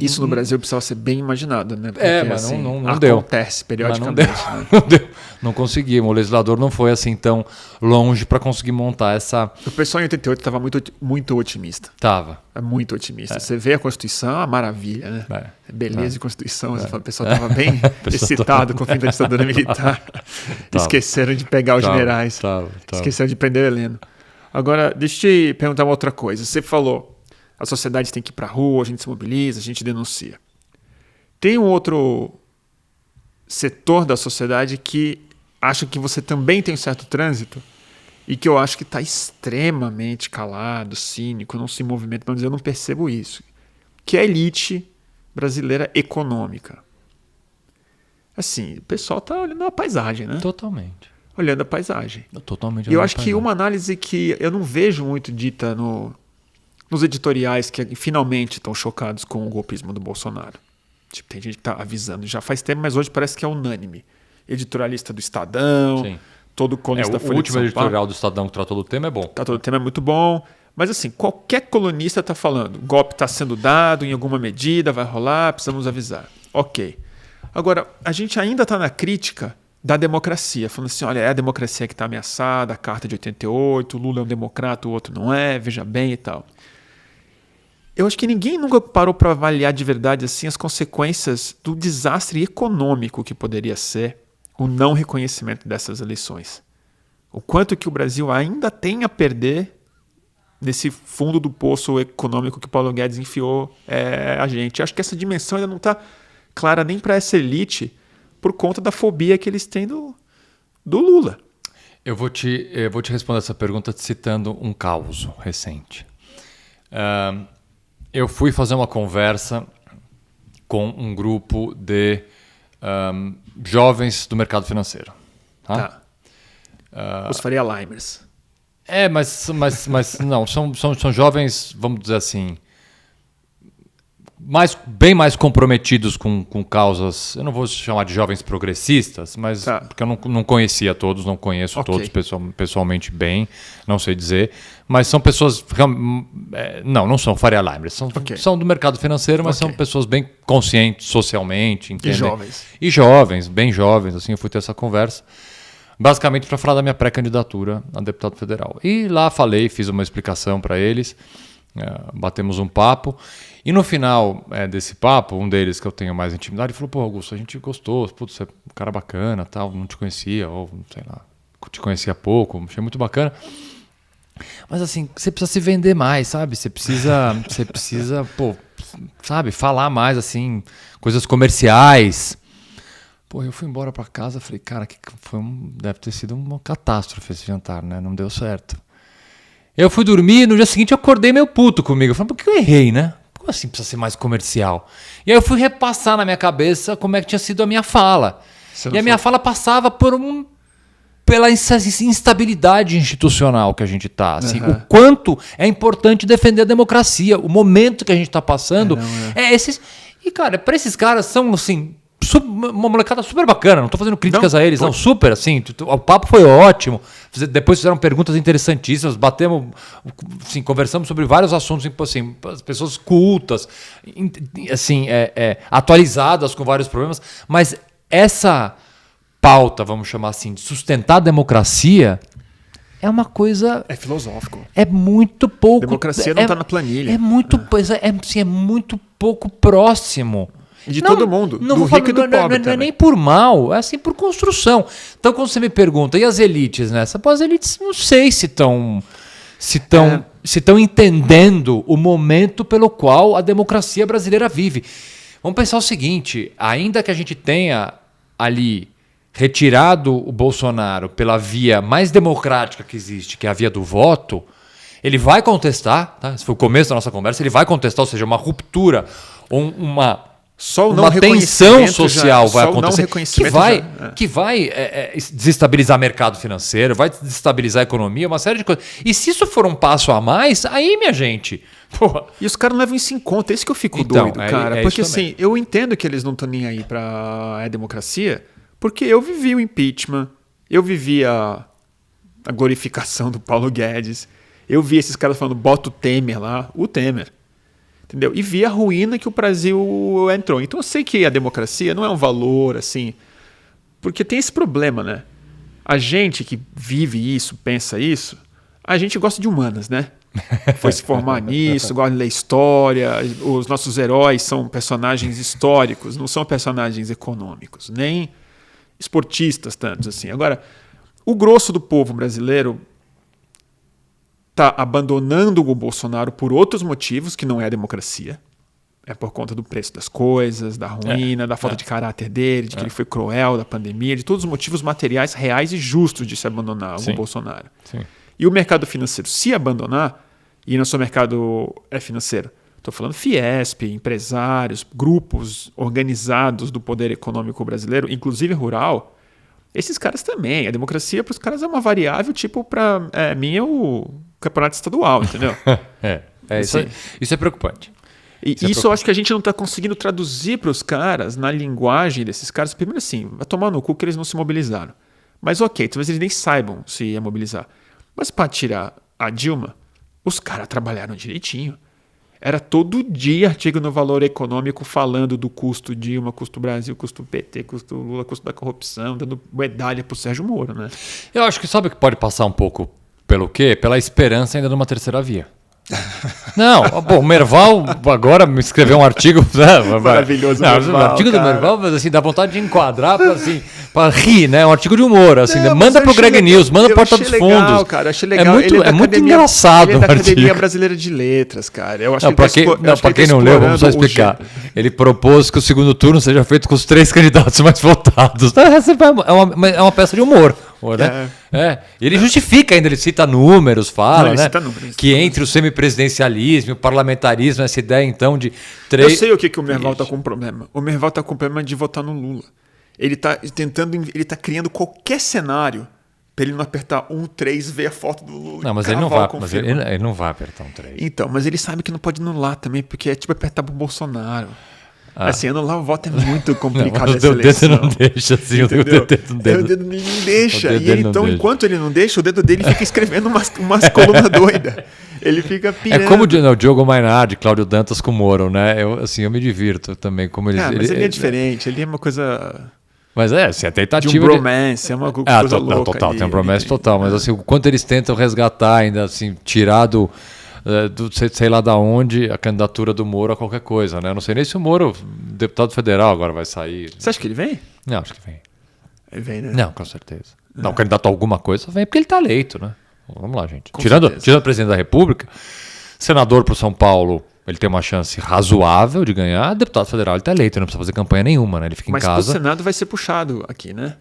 isso no Brasil precisava ser bem imaginado, né? Porque, mas assim, não deu. Acontece periodicamente. Né? Não deu. Não conseguimos. O legislador não foi assim tão longe para conseguir montar essa... O pessoal em 88 estava muito otimista. Tava. Muito otimista. Você vê a Constituição, é uma maravilha, né? Beleza de Constituição. O pessoal estava bem excitado com o fim da ditadura militar. Esqueceram de pegar os generais. Esqueceram de prender o Heleno. Agora, deixa eu te perguntar uma outra coisa. Você falou, a sociedade tem que ir para a rua, a gente se mobiliza, a gente denuncia. Tem um outro setor da sociedade que acha que você também tem um certo trânsito e que eu acho que está extremamente calado, cínico, não se movimenta, mas eu não percebo isso, que é a elite brasileira econômica. Assim, o pessoal está olhando a paisagem, né? Totalmente. Olhando a paisagem. Totalmente. E eu acho que uma análise que eu não vejo muito dita nos editoriais que finalmente estão chocados com o golpismo do Bolsonaro. Tipo, tem gente que está avisando já faz tempo, mas hoje parece que é unânime. Editorialista do Estadão, Sim. todo colunista da Folha de São Paulo. O último editorial do Estadão que tratou do tema é bom. Tratou do tema é muito bom. Mas assim, qualquer colunista está falando, o golpe está sendo dado em alguma medida, vai rolar, precisamos avisar. Ok. Agora, a gente ainda está na crítica da democracia, falando assim, olha, é a democracia que está ameaçada, a Carta de 88, o Lula é um democrata, o outro não é, veja bem e tal. Eu acho que ninguém nunca parou para avaliar de verdade assim as consequências do desastre econômico que poderia ser o não reconhecimento dessas eleições. O quanto que o Brasil ainda tem a perder nesse fundo do poço econômico que Paulo Guedes enfiou a gente. Acho que essa dimensão ainda não está clara nem para essa elite, por conta da fobia que eles têm do Lula. Eu vou te responder essa pergunta te citando um caso recente. Eu fui fazer uma conversa com um grupo de jovens do mercado financeiro. Tá. Os Faria Limers. Mas não, são jovens, vamos dizer assim, bem mais comprometidos com causas, eu não vou chamar de jovens progressistas, mas porque eu não conhecia todos, não conheço todos pessoalmente bem, não sei dizer, mas são pessoas, não são Faria Limers, são do mercado financeiro, mas são pessoas bem conscientes socialmente, entendem? E jovens, bem jovens, assim, eu fui ter essa conversa, basicamente para falar da minha pré-candidatura a deputado federal. E lá fiz uma explicação para eles, batemos um papo, e no final desse papo, um deles que eu tenho mais intimidade falou, pô, Augusto, a gente gostou, putz, você é um cara bacana, tal, não te conhecia, ou sei lá, te conhecia pouco, achei muito bacana, mas assim, você precisa se vender mais, sabe? Você precisa, pô, sabe, falar mais, assim, coisas comerciais. Pô, eu fui embora pra casa, falei, cara, deve ter sido uma catástrofe esse jantar, né? Não deu certo. Eu fui dormir, no dia seguinte eu acordei meio puto comigo. Eu falei, por que eu errei, né? Como assim precisa ser mais comercial? E aí eu fui repassar na minha cabeça como é que tinha sido a minha fala. A minha fala passava pela instabilidade institucional que a gente está. Assim, o quanto é importante defender a democracia. O momento que a gente está passando é esses... E, cara, para esses caras são, assim, uma molecada super bacana, não estou fazendo críticas a eles, não, super, assim, o papo foi ótimo. Depois fizeram perguntas interessantíssimas, batemos, assim, conversamos sobre vários assuntos, assim, pessoas cultas, assim, atualizadas com vários problemas, mas essa pauta, vamos chamar assim, de sustentar a democracia é uma coisa... É filosófico. É muito pouco... Democracia não está na planilha. É muito pouco próximo. De todo mundo, do rico e do pobre não é nem por mal, é assim por construção. Então, quando você me pergunta, e as elites, né? As elites não sei se estão entendendo o momento pelo qual a democracia brasileira vive. Vamos pensar o seguinte, ainda que a gente tenha ali retirado o Bolsonaro pela via mais democrática que existe, que é a via do voto, ele vai contestar, tá? Esse foi o começo da nossa conversa, ele vai contestar, ou seja, uma ruptura, uma tensão social vai acontecer que vai desestabilizar o mercado financeiro, vai desestabilizar a economia, uma série de coisas. E se isso for um passo a mais, aí, minha gente... Porra. E os caras não levam isso em conta, é isso que eu fico doido, cara. Porque assim, eu entendo que eles não estão nem aí pra democracia, porque eu vivi o impeachment, eu vivi a glorificação do Paulo Guedes, eu vi esses caras falando, bota o Temer lá, o Temer. Entendeu? E vi a ruína que o Brasil entrou. Então eu sei que a democracia não é um valor assim, porque tem esse problema, né? A gente que vive isso, pensa isso, a gente gosta de humanas, né? Foi se formar nisso, gosta de ler história, os nossos heróis são personagens históricos, não são personagens econômicos, nem esportistas tantos assim. Agora, o grosso do povo brasileiro está abandonando o Bolsonaro por outros motivos, que não é a democracia. É por conta do preço das coisas, da ruína, da falta de caráter dele, de que ele foi cruel, da pandemia, de todos os motivos materiais, reais e justos de se abandonar o Bolsonaro. Sim. E o mercado financeiro se abandonar, e não só o mercado financeiro, estou falando Fiesp, empresários, grupos organizados do poder econômico brasileiro, inclusive rural, esses caras também. A democracia para os caras é uma variável, tipo, para mim é o campeonato estadual, entendeu? Isso é preocupante. E isso eu acho que a gente não está conseguindo traduzir para os caras, na linguagem desses caras. Primeiro assim, vai tomar no cu que eles não se mobilizaram. Mas ok, talvez eles nem saibam se ia mobilizar. Mas para tirar a Dilma, os caras trabalharam direitinho. Era todo dia artigo no Valor Econômico falando do custo Dilma, custo Brasil, custo PT, custo Lula, custo da corrupção, dando medalha pro Sérgio Moro, né? Eu acho que sabe o que pode passar um pouco pelo quê? Pela esperança ainda de uma terceira via. Não, bom, o Merval agora me escreveu um artigo. Maravilhoso. O artigo do Merval, mas assim, dá vontade de enquadrar para rir, né? Um artigo de humor. Assim, manda pro Greg News, manda pro Porta dos Fundos. Cara, achei legal. É muito engraçado. Ele é da Academia Brasileira de Letras, cara. Eu acho para quem não leu, vamos só explicar. Ele propôs que o segundo turno seja feito com os 3 candidatos mais votados. É uma peça de humor. Né? E ele justifica ainda, ele cita números, fala, né? Que entre o semipresidencialismo e o parlamentarismo, essa ideia então de 3... Eu sei o que o Merval está com um problema. O Merval está com um problema de votar no Lula. Ele está criando qualquer cenário para ele não apertar 3, ver a foto do Lula. Não, mas ele não vai apertar 3. Então, mas ele sabe que não pode anular também, porque é tipo apertar pro Bolsonaro. Assim, anular o voto é muito complicado. O dedo não deixa, assim. O dedo não deixa. Enquanto ele não deixa, o dedo dele fica escrevendo umas colunas doidas. Ele fica pirando. É como o Diogo Mainardi, Cláudio Dantas com o Moro, né? Eu me divirto também. Como mas ele é diferente, ele é uma coisa... Mas assim, a tentativa de um bromance, é uma coisa louca. Total, tem um bromance total. Mas assim, o quanto eles tentam resgatar ainda, assim, tirar do sei lá da onde a candidatura do Moro a qualquer coisa, né? Eu não sei nem se o Moro, deputado federal, agora vai sair. Você acha que ele vem? Não, acho que vem. Ele vem, né? Não, com certeza. Não, candidato a alguma coisa vem porque ele está eleito, né? Vamos lá, gente. Tirando o presidente da República, senador para o São Paulo, ele tem uma chance razoável de ganhar. Deputado federal, ele está eleito, não precisa fazer campanha nenhuma, né? Ele fica em casa. Mas o Senado vai ser puxado aqui, né?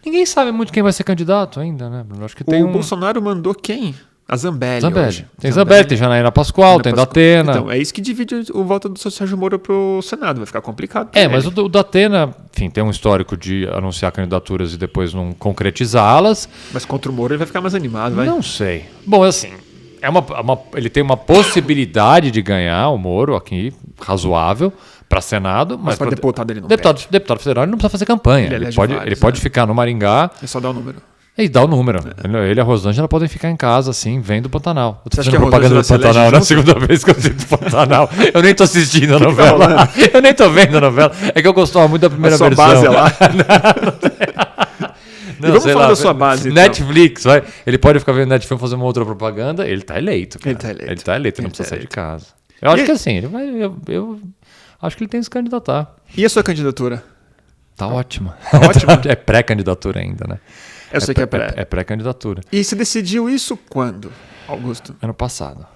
Ninguém sabe muito quem vai ser candidato ainda, né, Bruno? Acho que o Bolsonaro mandou quem? A Zambelli. Tem Zambelli, tem Janaína Pascoal, tem Datena. Então, é isso que divide o voto do Sérgio Moro pro Senado. Vai ficar complicado. Mas o Datena, enfim, tem um histórico de anunciar candidaturas e depois não concretizá-las. Mas contra o Moro ele vai ficar mais animado, vai? Não sei. Bom, assim, ele tem uma possibilidade de ganhar o Moro aqui, razoável, para Senado. Mas para deputado ele não Deputado federal ele não precisa fazer campanha. Ele pode ficar no Maringá. É só dar o número. E dá o número. Ele e a Rosângela podem ficar em casa, assim, vendo o Pantanal. Eu tô Você fazendo propaganda do Pantanal na segunda vez que eu assisto o Pantanal. Eu nem tô assistindo a novela. Eu nem tô vendo a novela. É que eu gostava muito da primeira versão. A sua base é lá. Não, e vamos falar da sua base, então. Netflix, vai. Ele pode ficar vendo Netflix, fazer uma outra propaganda. Ele tá eleito, cara. Ele tá eleito, não precisa sair de casa. Eu acho que assim, ele vai... Eu acho que ele tem que se candidatar. E a sua candidatura? Tá ótima. Tá ótima? É pré-candidatura ainda, né? Eu sei que é pré. É pré-candidatura. E você decidiu isso quando, Augusto? Ano passado.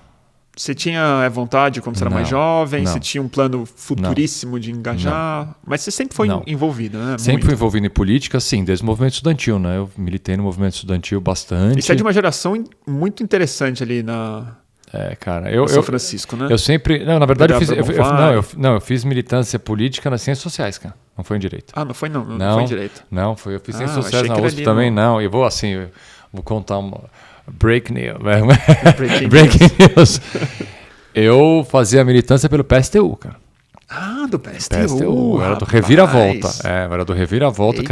Você tinha vontade quando você era mais jovem? Não. Você tinha um plano futuríssimo de engajar? Não. Mas você sempre foi envolvido, né? Sempre fui envolvido em política, sim, desde o movimento estudantil, né? Eu militei no movimento estudantil bastante. Isso é de uma geração muito interessante ali cara, São Francisco, né? Eu sempre... Não, na verdade, eu fiz militância política nas ciências sociais, cara. Não foi em direito. Ah, não foi em direito? Não, eu fiz ciências sociais na USP também, não. Eu vou assim, vou contar uma... Breaking news. Eu fazia militância pelo PSTU, cara. Ah, do PSTU. Era do Reviravolta. Era do Reviravolta, que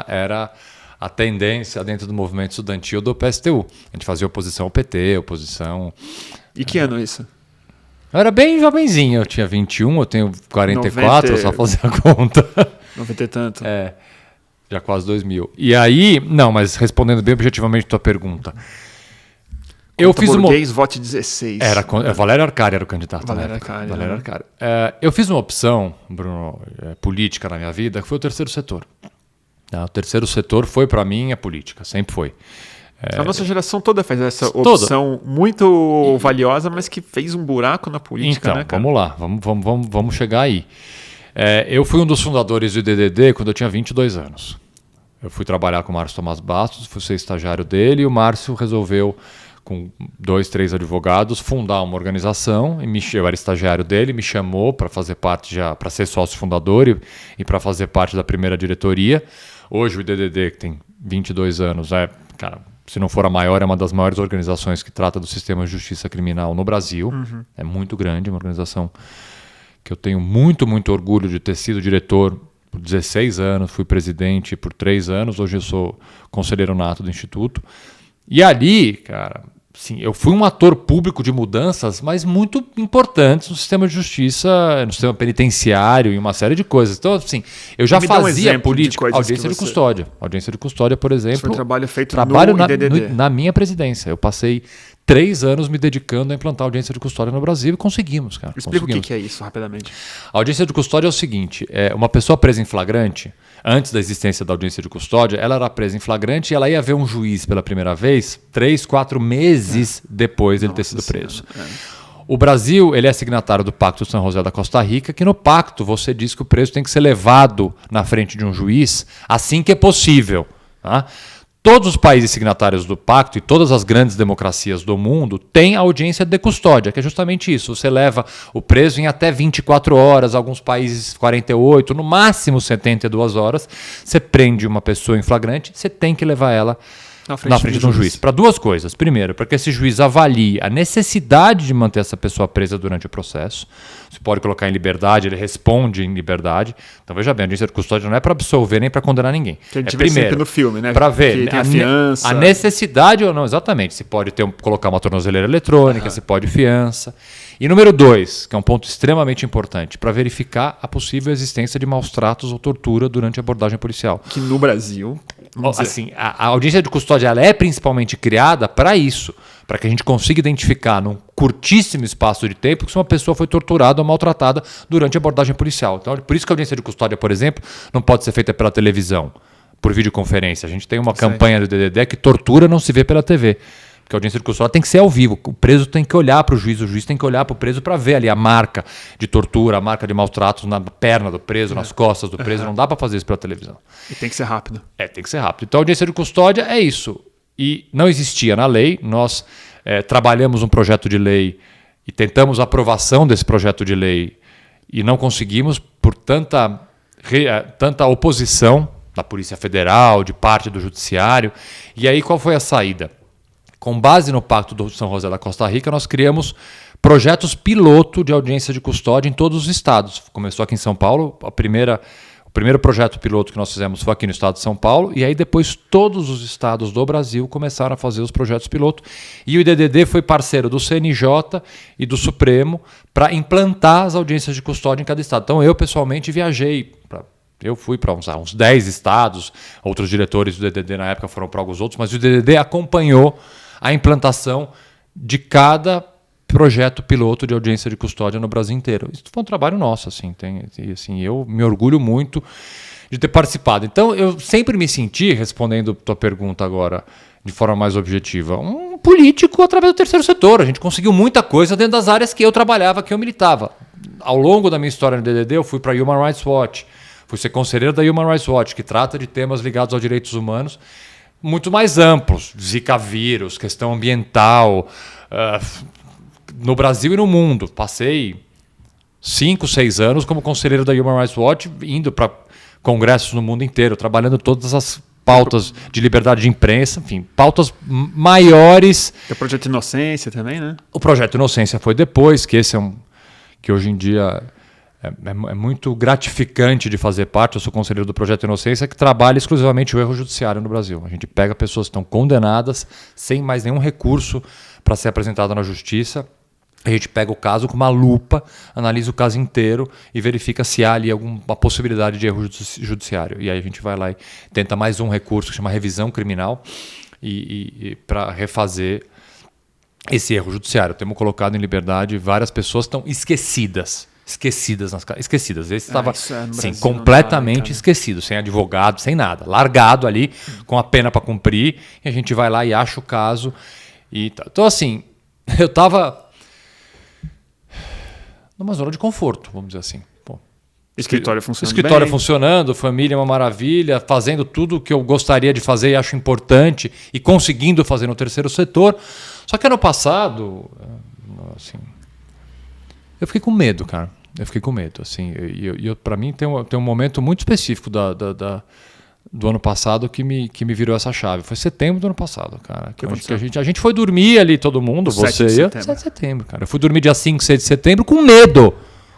era a tendência dentro do movimento estudantil do PSTU. A gente fazia oposição ao PT, oposição... E que ano isso? Eu era bem jovenzinho, eu tinha 21, eu tenho 44, eu só fazia a conta. 90 e tanto. Já quase 2000. E aí, mas respondendo bem objetivamente a tua pergunta. Eu fiz burguês, vote 16. Valério Arcari era o candidato. Valério Arcari. Eu fiz uma opção, Bruno, política na minha vida, que foi o terceiro setor. O terceiro setor foi, para mim, a política, sempre foi. A nossa geração toda fez essa opção muito valiosa, mas que fez um buraco na política, então, né, cara? Vamos lá, vamos chegar aí. Eu fui um dos fundadores do IDDD quando eu tinha 22 anos. Eu fui trabalhar com o Márcio Tomás Bastos, fui ser estagiário dele, e o Márcio resolveu, com 2, 3 advogados, fundar uma organização. Eu era estagiário dele, me chamou para fazer parte, para ser sócio fundador e para fazer parte da primeira diretoria. Hoje o IDDD, que tem 22 anos, cara, se não for a maior, é uma das maiores organizações que trata do sistema de justiça criminal no Brasil. É muito grande, uma organização que eu tenho muito, muito orgulho de ter sido diretor por 16 anos, fui presidente por 3 anos, hoje eu sou conselheiro nato do Instituto. E ali, cara, sim, eu fui um ator público de mudanças, mas muito importantes no sistema de justiça, no sistema penitenciário e uma série de coisas. Então, assim, eu já fazia política, audiência de custódia. Audiência de custódia, por exemplo. Isso foi um trabalho feito no IDDD. Na minha presidência. Eu passei 3 anos me dedicando a implantar a audiência de custódia no Brasil e conseguimos, cara. Explica o que é isso, rapidamente. A audiência de custódia é o seguinte, uma pessoa presa em flagrante, antes da existência da audiência de custódia, ela era presa em flagrante e ela ia ver um juiz pela primeira vez 3, 4 meses depois de ele ter sido preso. O Brasil, ele é signatário do Pacto de São José da Costa Rica, que no pacto você diz que o preso tem que ser levado na frente de um juiz assim que é possível, tá? Todos os países signatários do pacto e todas as grandes democracias do mundo têm audiência de custódia, que é justamente isso. Você leva o preso em até 24 horas, alguns países 48, no máximo 72 horas. Você prende uma pessoa em flagrante, você tem que levar ela na frente de um juiz. Para 2 coisas. Primeiro, para que esse juiz avalie a necessidade de manter essa pessoa presa durante o processo. Você pode colocar em liberdade, ele responde em liberdade. Então, veja bem, a audiência de custódia não é para absolver nem para condenar ninguém. Que a gente vê sempre no filme, né? Para ver a necessidade ou não, exatamente. Se pode colocar uma tornozeleira eletrônica, se pode fiança. E número 2, que é um ponto extremamente importante, para verificar a possível existência de maus tratos ou tortura durante a abordagem policial. Que no Brasil... Assim, a audiência de custódia ela é principalmente criada para isso, para que a gente consiga identificar num curtíssimo espaço de tempo se uma pessoa foi torturada ou maltratada durante a abordagem policial. Então, por isso que a audiência de custódia, por exemplo, não pode ser feita pela televisão, por videoconferência. A gente tem uma campanha do DDD que tortura não se vê pela TV. Porque a audiência de custódia tem que ser ao vivo. O preso tem que olhar para o juiz tem que olhar para o preso para ver ali a marca de tortura, a marca de maus tratos na perna do preso, nas costas do preso. Não dá para fazer isso pela televisão. E tem que ser rápido. Tem que ser rápido. Então a audiência de custódia é isso. E não existia na lei. Nós trabalhamos um projeto de lei e tentamos a aprovação desse projeto de lei e não conseguimos por tanta oposição da Polícia Federal, de parte do Judiciário. E aí qual foi a saída? Com base no Pacto do São José da Costa Rica, nós criamos projetos piloto de audiência de custódia em todos os estados. Começou aqui em São Paulo, o primeiro projeto piloto que nós fizemos foi aqui no estado de São Paulo, e aí depois todos os estados do Brasil começaram a fazer os projetos piloto, e o IDDD foi parceiro do CNJ e do Supremo para implantar as audiências de custódia em cada estado. Então eu pessoalmente viajei, eu fui para uns 10 estados, outros diretores do IDDD na época foram para alguns outros, mas o IDDD acompanhou a implantação de cada projeto piloto de audiência de custódia no Brasil inteiro. Isso foi um trabalho nosso, assim, eu me orgulho muito de ter participado. Então, eu sempre me senti, respondendo a tua pergunta agora de forma mais objetiva, um político através do terceiro setor. A gente conseguiu muita coisa dentro das áreas que eu trabalhava, que eu militava. Ao longo da minha história no DDD, eu fui para a Human Rights Watch, fui ser conselheiro da Human Rights Watch, que trata de temas ligados aos direitos humanos muito mais amplos, Zika vírus, questão ambiental, no Brasil e no mundo. Passei 5, 6 anos como conselheiro da Human Rights Watch, indo para congressos no mundo inteiro, trabalhando todas as pautas de liberdade de imprensa, enfim, pautas maiores. O Projeto Inocência também, né? O Projeto Inocência foi depois, que esse é que hoje em dia é muito gratificante de fazer parte. Eu sou conselheiro do Projeto Inocência, que trabalha exclusivamente o erro judiciário no Brasil. A gente pega pessoas que estão condenadas sem mais nenhum recurso para ser apresentado na justiça. A gente pega o caso com uma lupa, analisa o caso inteiro e verifica se há ali alguma possibilidade de erro judiciário. E aí a gente vai lá e tenta mais um recurso que chama revisão criminal e para refazer esse erro judiciário. Temos colocado em liberdade várias pessoas que estão esquecidas nas casas. Esquecidas. Esse estava completamente esquecido, sem advogado, sem nada. Largado ali, com a pena para cumprir, e a gente vai lá e acha o caso. Então, assim, eu estava numa zona de conforto, vamos dizer assim. Escritório funcionando funcionando, família uma maravilha, fazendo tudo o que eu gostaria de fazer e acho importante, e conseguindo fazer no terceiro setor. Só que ano passado, assim, eu fiquei com medo, cara. Assim, para mim tem um momento muito específico do ano passado que me virou essa chave. Foi setembro do ano passado, cara. Que a gente foi dormir ali, todo mundo, você e eu. 7 de setembro, cara. Eu fui dormir dia 5, 6 de setembro com medo.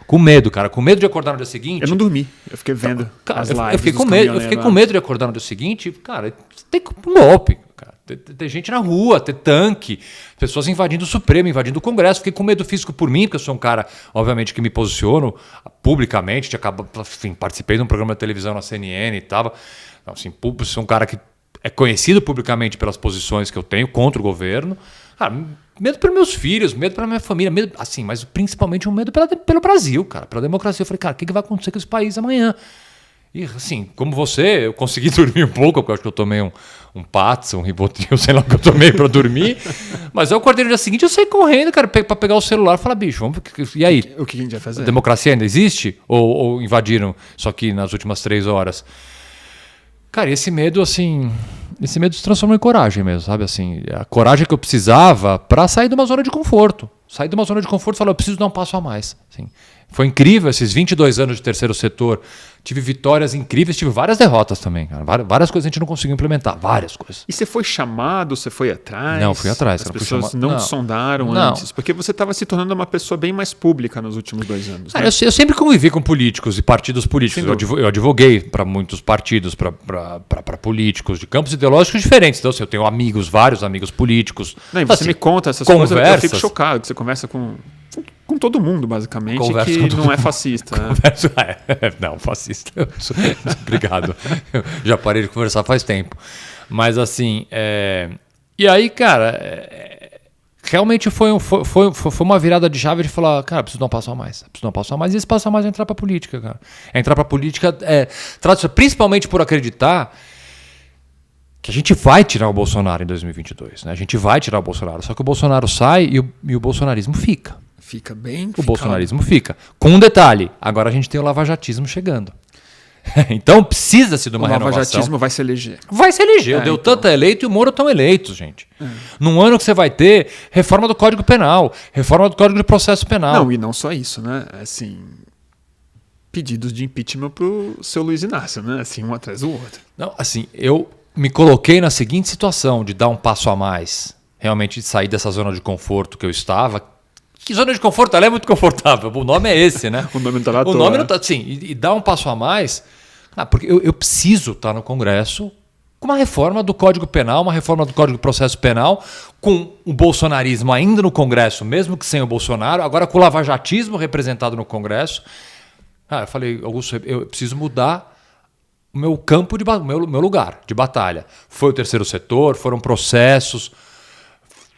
Com medo, cara. Com medo de acordar no dia seguinte. Eu não dormi. Eu fiquei vendo as lives. Eu fiquei com medo de acordar no dia seguinte. Cara, tem um golpe, cara. Ter gente na rua, ter tanque, pessoas invadindo o Supremo, invadindo o Congresso. Fiquei com medo físico por mim, porque eu sou um cara, obviamente, que me posiciono publicamente. Participei de um programa de televisão na CNN e tal. Então, assim, sou um cara que é conhecido publicamente pelas posições que eu tenho contra o governo. Cara, medo pelos meus filhos, medo pela minha família, medo, assim, mas principalmente um medo pelo Brasil, cara, pela democracia. Eu falei, cara, o que vai acontecer com esse país amanhã? E assim, como você, eu consegui dormir um pouco, porque eu acho que eu tomei um Patson, um Ribotril, sei lá o que eu tomei para dormir. Mas eu acordei no dia seguinte, eu saí correndo, cara, para pegar o celular e falar, bicho, e aí? O que a gente vai fazer? A democracia ainda existe? Ou invadiram só aqui nas últimas 3 horas? Cara, esse medo se transformou em coragem mesmo, sabe? Assim, a coragem que eu precisava para sair de uma zona de conforto. Sair de uma zona de conforto e falar, eu preciso dar um passo a mais. Assim, foi incrível esses 22 anos de terceiro setor. Tive vitórias incríveis, tive várias derrotas também, cara. Várias coisas a gente não conseguiu implementar, várias coisas. E você foi chamado, você foi atrás? Não, fui atrás. As pessoas não te sondaram antes? Porque você estava se tornando uma pessoa bem mais pública nos últimos 2 anos. Cara, eu sempre convivi com políticos e partidos políticos. Eu advoguei para muitos partidos, para políticos de campos ideológicos diferentes. Então, assim, eu tenho vários amigos políticos. Não, e você me conta essas coisas, eu fico chocado, que você conversa com todo mundo, basicamente, que não é fascista. Não, fascista. Obrigado. Eu já parei de conversar faz tempo. Mas assim, e aí, cara, realmente foi uma virada de chave de falar, cara, preciso dar um passo a mais. E esse passo a mais é entrar pra política, cara. Entrar pra política, principalmente por acreditar que a gente vai tirar o Bolsonaro em 2022. Né? A gente vai tirar o Bolsonaro. Só que o Bolsonaro sai e o bolsonarismo fica. Fica bem. O bolsonarismo fica. Com um detalhe, agora a gente tem o lavajatismo chegando. Então precisa-se de uma renovação. O lavajatismo vai se eleger. Vai se eleger. O Deltan está eleito e o Moro estão eleitos, gente. Num ano que você vai ter reforma do Código Penal, reforma do Código de Processo Penal. Não, e não só isso, né? Assim, pedidos de impeachment pro seu Luiz Inácio, né? Assim, um atrás do outro. Não, assim, eu me coloquei na seguinte situação de dar um passo a mais realmente sair dessa zona de conforto que eu estava. Que zona de conforto? Ela é muito confortável. O nome é esse, né? O nome não tá lá à O toa, nome né? não tá... Sim, e dar um passo a mais... porque eu preciso estar no Congresso com uma reforma do Código Penal, uma reforma do Código de Processo Penal, com o bolsonarismo ainda no Congresso, mesmo que sem o Bolsonaro, agora com o lavajatismo representado no Congresso. Eu falei, Augusto, eu preciso mudar o meu campo, meu lugar de batalha. Foi o terceiro setor, foram processos,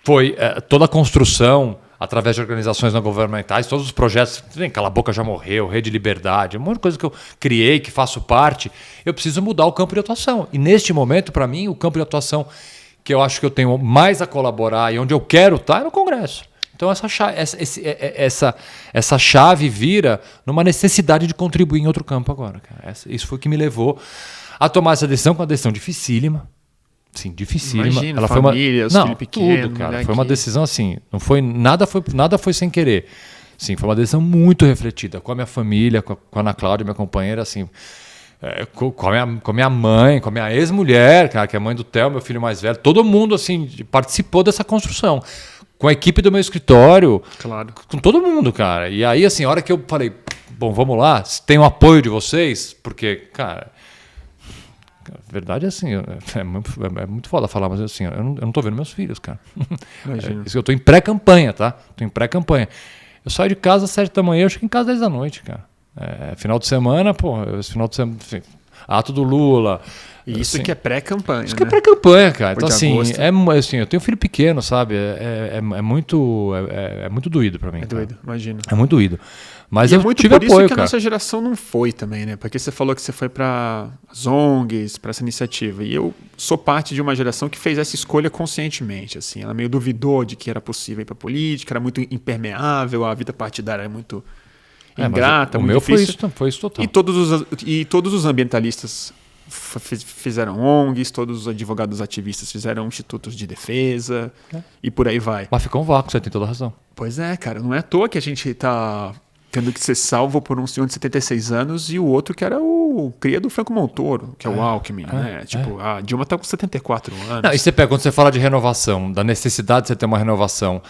foi toda a construção através de organizações não governamentais, todos os projetos, Cala a Boca Já Morreu, Rede Liberdade, um monte de coisa que eu criei, que faço parte. Eu preciso mudar o campo de atuação. E neste momento, para mim, o campo de atuação que eu acho que eu tenho mais a colaborar e onde eu quero estar é no Congresso. Então essa chave vira numa necessidade de contribuir em outro campo agora. Cara. Isso foi o que me levou a tomar essa decisão, com uma decisão dificílima. Sim, dificílima. Imagina, ela família, foi uma... filho pequeno, tudo, cara. né, Foi uma decisão assim, não foi nada foi sem querer. Sim, foi uma decisão muito refletida com a minha família, com a Ana Cláudia, minha companheira, assim, com a minha mãe, com a minha ex-mulher, cara, que é a mãe do Theo, meu filho mais velho. Todo mundo assim participou dessa construção. Com a equipe do meu escritório, claro, com todo mundo, cara. E aí, assim, a hora que eu falei, bom, vamos lá, tem o apoio de vocês, porque, cara, a verdade é assim, é muito foda falar, mas assim, eu não tô vendo meus filhos, cara. Imagina. Eu tô em pré-campanha, tá? Tô em pré-campanha. Eu saio de casa às 7 da manhã, eu chego em casa às 10 da noite, cara. Final de semana, esse final de semana, enfim, ato do Lula. Isso assim, que é pré-campanha, Isso que é pré-campanha, cara. Então, assim, agosto. Eu tenho um filho pequeno, sabe? É muito doído pra mim. É doido, imagina. É muito doído. Mas e eu é muito tive por apoio, isso que cara. a nossa geração não foi também, né? Porque você falou que você foi para as ONGs, para essa iniciativa. E eu sou parte de uma geração que fez essa escolha conscientemente. Assim. Ela meio duvidou de que era possível ir para política, era muito impermeável, a vida partidária era muito ingrata, o muito meu difícil. foi isso total. E todos os ambientalistas fizeram ONGs, todos os advogados ativistas fizeram institutos de defesa e por aí vai. Mas ficou um vácuo, você tem toda a razão. Pois é, cara, não é à toa que a gente tá tendo que ser salvo por um senhor de 76 anos e o outro que era o cria do Franco Montoro, que é o Alckmin, né? Tipo, a Dilma tá com 74 anos. Não, e você pega, quando você fala de renovação, da necessidade de você ter uma renovação.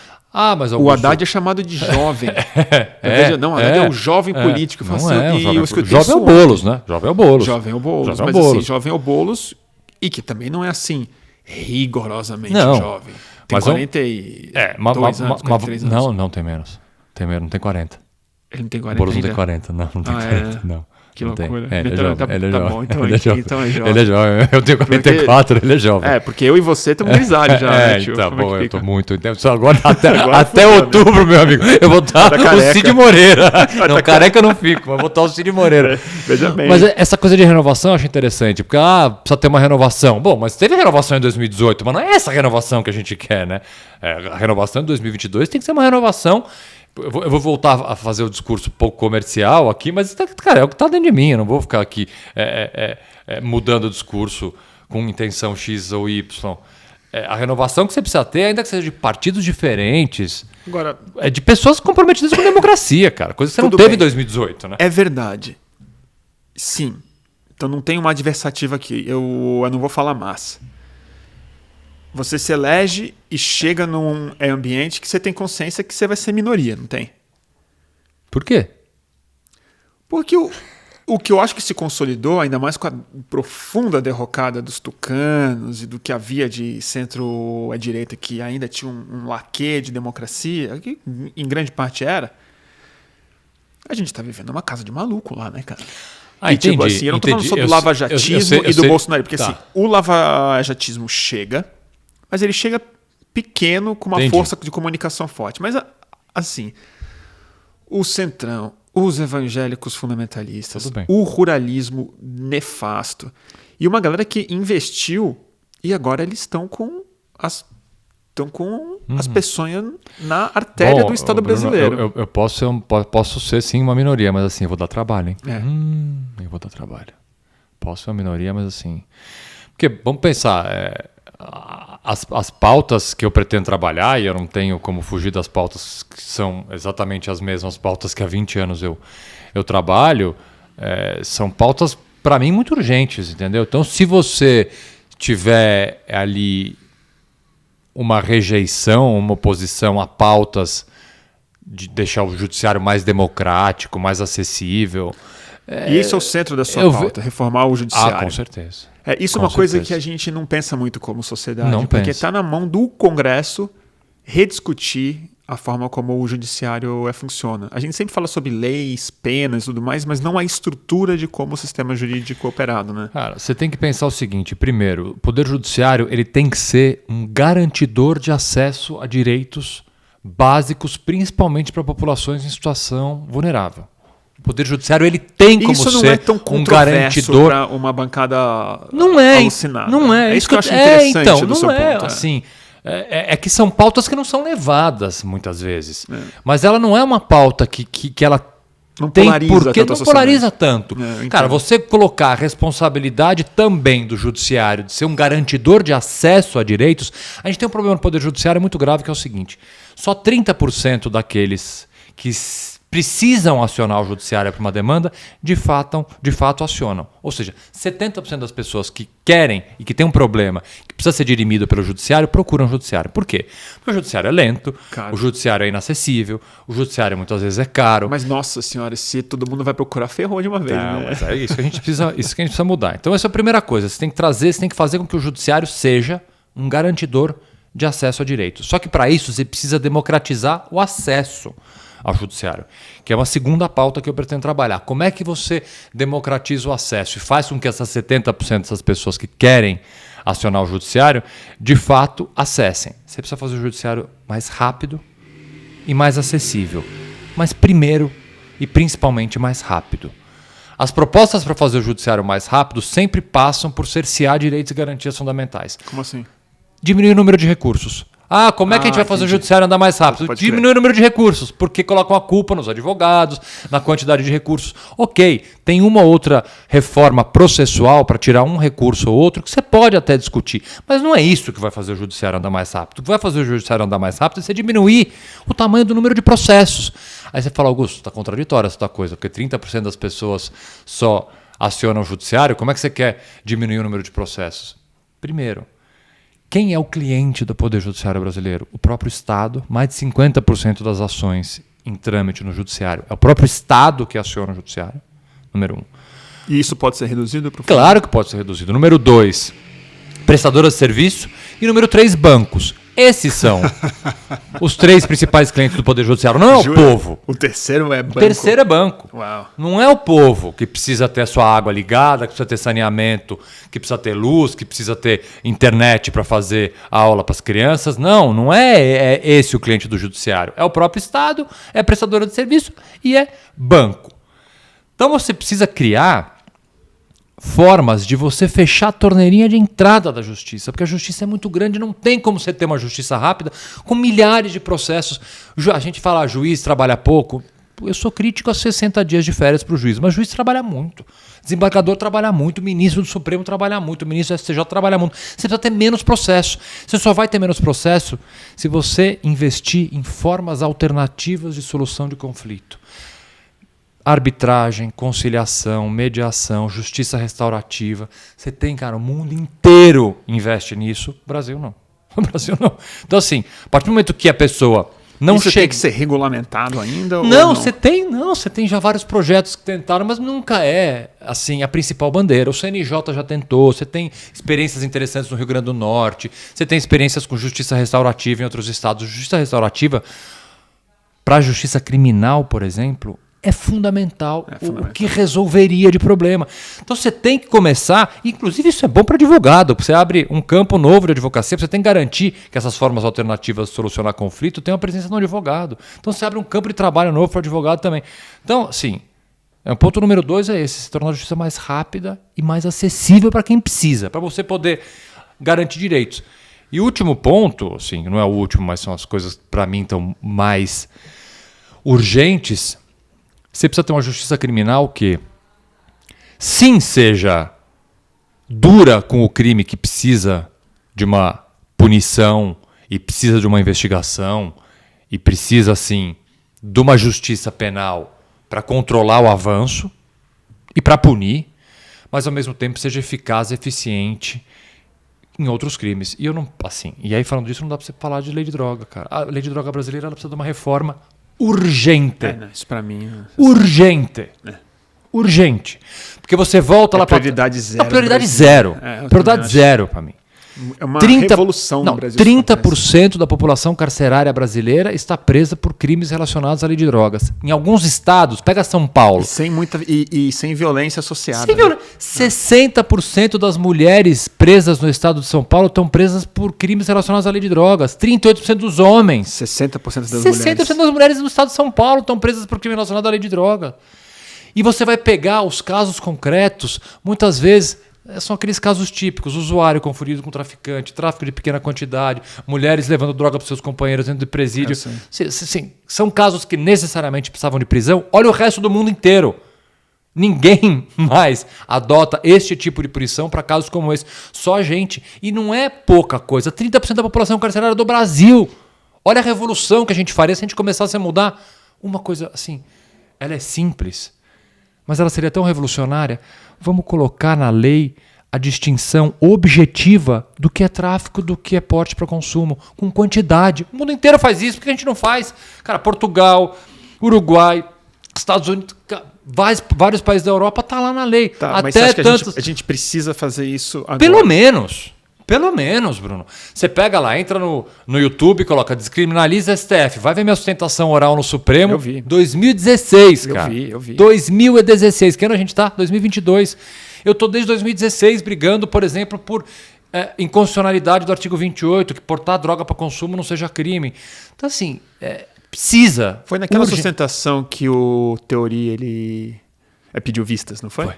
Mas o Haddad é chamado de jovem. Não, Haddad é o jovem político. Não assim, é, jovem é o Boulos, né? Jovem é o Boulos. Jovem é o Boulos, mas assim, jovem é o Boulos e que também não é assim rigorosamente jovem. Tem 42 anos, 43 anos. Não tem menos. Tem menos, não tem 40. Ele não tem 40 O Boulos não ainda? tem 40, não tem 40, não. Que não loucura. Ele é jovem. Tá bom, então ele é jovem. Então é jovem. Ele é jovem. Eu tenho 44, ele é jovem. Porque eu e você estamos grisalhos já, né, tio? Tá bom, eu fica? tô muito. Só agora até outubro, meu amigo. Eu vou estar o Cid Moreira. Não, careca eu não fico, mas vou estar o Cid Moreira. Veja bem. Mas essa coisa de renovação eu acho interessante, porque precisa ter uma renovação. Bom, mas teve renovação em 2018, mas não é essa renovação que a gente quer, né? A renovação em 2022 tem que ser uma renovação. Eu vou voltar a fazer o discurso um pouco comercial aqui, mas, cara, é o que está dentro de mim. Eu não vou ficar aqui mudando o discurso com intenção X ou Y. A renovação que você precisa ter, ainda que seja de partidos diferentes, agora, é de pessoas comprometidas com a democracia, cara. Coisa que você não teve em 2018, né? É verdade. Sim. Então não tem uma adversativa aqui. Eu não vou falar massa. Você se elege e chega num ambiente que você tem consciência que você vai ser minoria, não tem? Por quê? Porque o que eu acho que se consolidou, ainda mais com a profunda derrocada dos tucanos e do que havia de centro-direita, que ainda tinha um laquê de democracia, que em grande parte era, a gente está vivendo uma casa de maluco lá, né, cara? Entendi, tipo assim, eu não estou falando só do lavajatismo e do Bolsonaro, porque assim, o lavajatismo chega, mas ele chega pequeno, com uma força de comunicação forte. Mas, assim, o centrão, os evangélicos fundamentalistas, o ruralismo nefasto, e uma galera que investiu e agora eles estão com as peçonhas na artéria do Estado brasileiro. Eu posso ser, sim, uma minoria, mas assim, eu vou dar trabalho, hein? Eu vou dar trabalho. Posso ser uma minoria, mas assim... Porque, vamos pensar... As pautas que eu pretendo trabalhar, e eu não tenho como fugir das pautas que são exatamente as mesmas pautas que há 20 anos eu trabalho, são pautas, para mim, muito urgentes, entendeu? Então, se você tiver ali uma rejeição, uma oposição a pautas de deixar o judiciário mais democrático, mais acessível. E esse é o centro da sua pauta, reformar o judiciário. Com certeza. Isso é uma coisa que a gente não pensa muito como sociedade, porque está na mão do Congresso rediscutir a forma como o judiciário funciona. A gente sempre fala sobre leis, penas e tudo mais, mas não a estrutura de como o sistema jurídico é operado, né? Cara, você tem que pensar o seguinte: primeiro, o Poder Judiciário ele tem que ser um garantidor de acesso a direitos básicos, principalmente para populações em situação vulnerável. O Poder Judiciário ele tem como isso não ser é tão um garantidor para uma bancada alucinada. Não é. É isso que eu acho interessante então, do seu não ponto. Assim, é que são pautas que não são levadas muitas vezes. Mas ela não é uma pauta que ela não tem polariza porque não polariza tanto. Cara, entendo. você colocar a responsabilidade também do judiciário de ser um garantidor de acesso a direitos, a gente tem um problema no Poder Judiciário muito grave, que é o seguinte: só 30% daqueles que precisam acionar o judiciário para uma demanda, de fato acionam. Ou seja, 70% das pessoas que querem e que tem um problema, que precisa ser dirimido pelo judiciário, procuram o judiciário. Por quê? Porque o judiciário é lento, o judiciário é inacessível, o judiciário muitas vezes é caro. Mas, nossa senhora, se todo mundo vai procurar, ferrou de uma vez, né? Mas é isso que a gente precisa mudar. Então essa é a primeira coisa. Você tem que fazer com que o judiciário seja um garantidor de acesso a direitos. Só que para isso você precisa democratizar o acesso ao judiciário, que é uma segunda pauta que eu pretendo trabalhar. Como é que você democratiza o acesso e faz com que essas 70% dessas pessoas que querem acionar o judiciário, de fato, acessem? Você precisa fazer o judiciário mais rápido e mais acessível. Mas primeiro e principalmente mais rápido. As propostas para fazer o judiciário mais rápido sempre passam por cercear direitos e garantias fundamentais. Como assim? Diminuir o número de recursos. Como é que a gente vai fazer o judiciário andar mais rápido? Diminui o número de recursos, porque colocam a culpa nos advogados, na quantidade de recursos. Ok, tem uma outra reforma processual para tirar um recurso ou outro que você pode até discutir, mas não é isso que vai fazer o judiciário andar mais rápido. O que vai fazer o judiciário andar mais rápido é você diminuir o tamanho do número de processos. Aí você fala: Augusto, está contraditória essa tua coisa, porque 30% das pessoas só acionam o judiciário, como é que você quer diminuir o número de processos? Primeiro, quem é o cliente do Poder Judiciário brasileiro? O próprio Estado. Mais de 50% das ações em trâmite no Judiciário é o próprio Estado que aciona o Judiciário. Número 1. E isso pode ser reduzido? Claro que pode ser reduzido. Número 2, prestadoras de serviço. E número 3, bancos. Esses são os 3 principais clientes do Poder Judiciário. Não é o povo. O terceiro é banco. O terceiro é banco. Uau. Não é o povo que precisa ter a sua água ligada, que precisa ter saneamento, que precisa ter luz, que precisa ter internet para fazer a aula para as crianças. Não é esse o cliente do Judiciário. É o próprio Estado, é prestadora de serviço e é banco. Então você precisa criar formas de você fechar a torneirinha de entrada da justiça, porque a justiça é muito grande, não tem como você ter uma justiça rápida com milhares de processos. A gente fala, juiz trabalha pouco. Eu sou crítico a 60 dias de férias para o juiz, mas o juiz trabalha muito, desembargador trabalha muito, ministro do Supremo trabalha muito, ministro do STJ trabalha muito. Você precisa ter menos processo. Você só vai ter menos processo se você investir em formas alternativas de solução de conflito. Arbitragem, conciliação, mediação, justiça restaurativa. Você tem, cara, o mundo inteiro investe nisso. O Brasil não. O Brasil não. Então, assim, a partir do momento que a pessoa não isso chega... tem que ser regulamentado ainda? Não, você tem já vários projetos que tentaram, mas nunca é assim a principal bandeira. O CNJ já tentou, você tem experiências interessantes no Rio Grande do Norte, você tem experiências com justiça restaurativa em outros estados. Justiça restaurativa, para a justiça criminal, por exemplo, é fundamental, o que resolveria de problema. Então você tem que começar, inclusive isso é bom para advogado, porque você abre um campo novo de advocacia, você tem que garantir que essas formas alternativas de solucionar conflito tenham a presença do advogado. Então você abre um campo de trabalho novo para o advogado também. Então, sim, o ponto número 2 é esse, se tornar a justiça mais rápida e mais acessível para quem precisa, para você poder garantir direitos. E o último ponto, assim, não é o último, mas são as coisas que para mim estão mais urgentes. Você precisa ter uma justiça criminal que, sim, seja dura com o crime que precisa de uma punição e precisa de uma investigação e precisa, sim, de uma justiça penal para controlar o avanço e para punir, mas, ao mesmo tempo, seja eficaz e eficiente em outros crimes. E eu não, assim, e aí falando disso, não dá para você falar de lei de droga, cara. A lei de droga brasileira ela precisa de uma reforma urgente. Isso para mim. Urgente. Urgente. Porque você volta lá para prioridade zero. Prioridade zero. Prioridade zero para mim. É uma revolução no Brasil. 30% da população carcerária brasileira está presa por crimes relacionados à lei de drogas. Em alguns estados, pega São Paulo. E sem violência associada. 60% das mulheres presas no estado de São Paulo estão presas por crimes relacionados à lei de drogas. 38% dos homens. 60% das mulheres. 60% das mulheres no estado de São Paulo estão presas por crime relacionado à lei de drogas. E você vai pegar os casos concretos, muitas vezes são aqueles casos típicos, usuário confundido com traficante, tráfico de pequena quantidade, mulheres levando droga para seus companheiros dentro de presídio. Sim, são casos que necessariamente precisavam de prisão. Olha o resto do mundo inteiro. Ninguém mais adota este tipo de punição para casos como esse. Só a gente. E não é pouca coisa. 30% da população carcerária do Brasil. Olha a revolução que a gente faria se a gente começasse a mudar. Uma coisa assim, ela é simples, mas ela seria tão revolucionária. Vamos colocar na lei a distinção objetiva do que é tráfico, do que é porte para consumo, com quantidade. O mundo inteiro faz isso, por que a gente não faz? Cara, Portugal, Uruguai, Estados Unidos, vários países da Europa tá lá na lei. Tá, mas você acha que a gente precisa fazer isso agora? Pelo menos, Bruno. Você pega lá, entra no YouTube, coloca descriminaliza STF, vai ver minha sustentação oral no Supremo. Eu vi. 2016, cara. Eu vi. 2016. Que ano a gente tá? 2022. Eu tô desde 2016 brigando, por exemplo, por inconstitucionalidade do artigo 28, que portar droga para consumo não seja crime. Então, assim, precisa. Foi naquela sustentação que o Teori ele pediu vistas, não foi? Foi.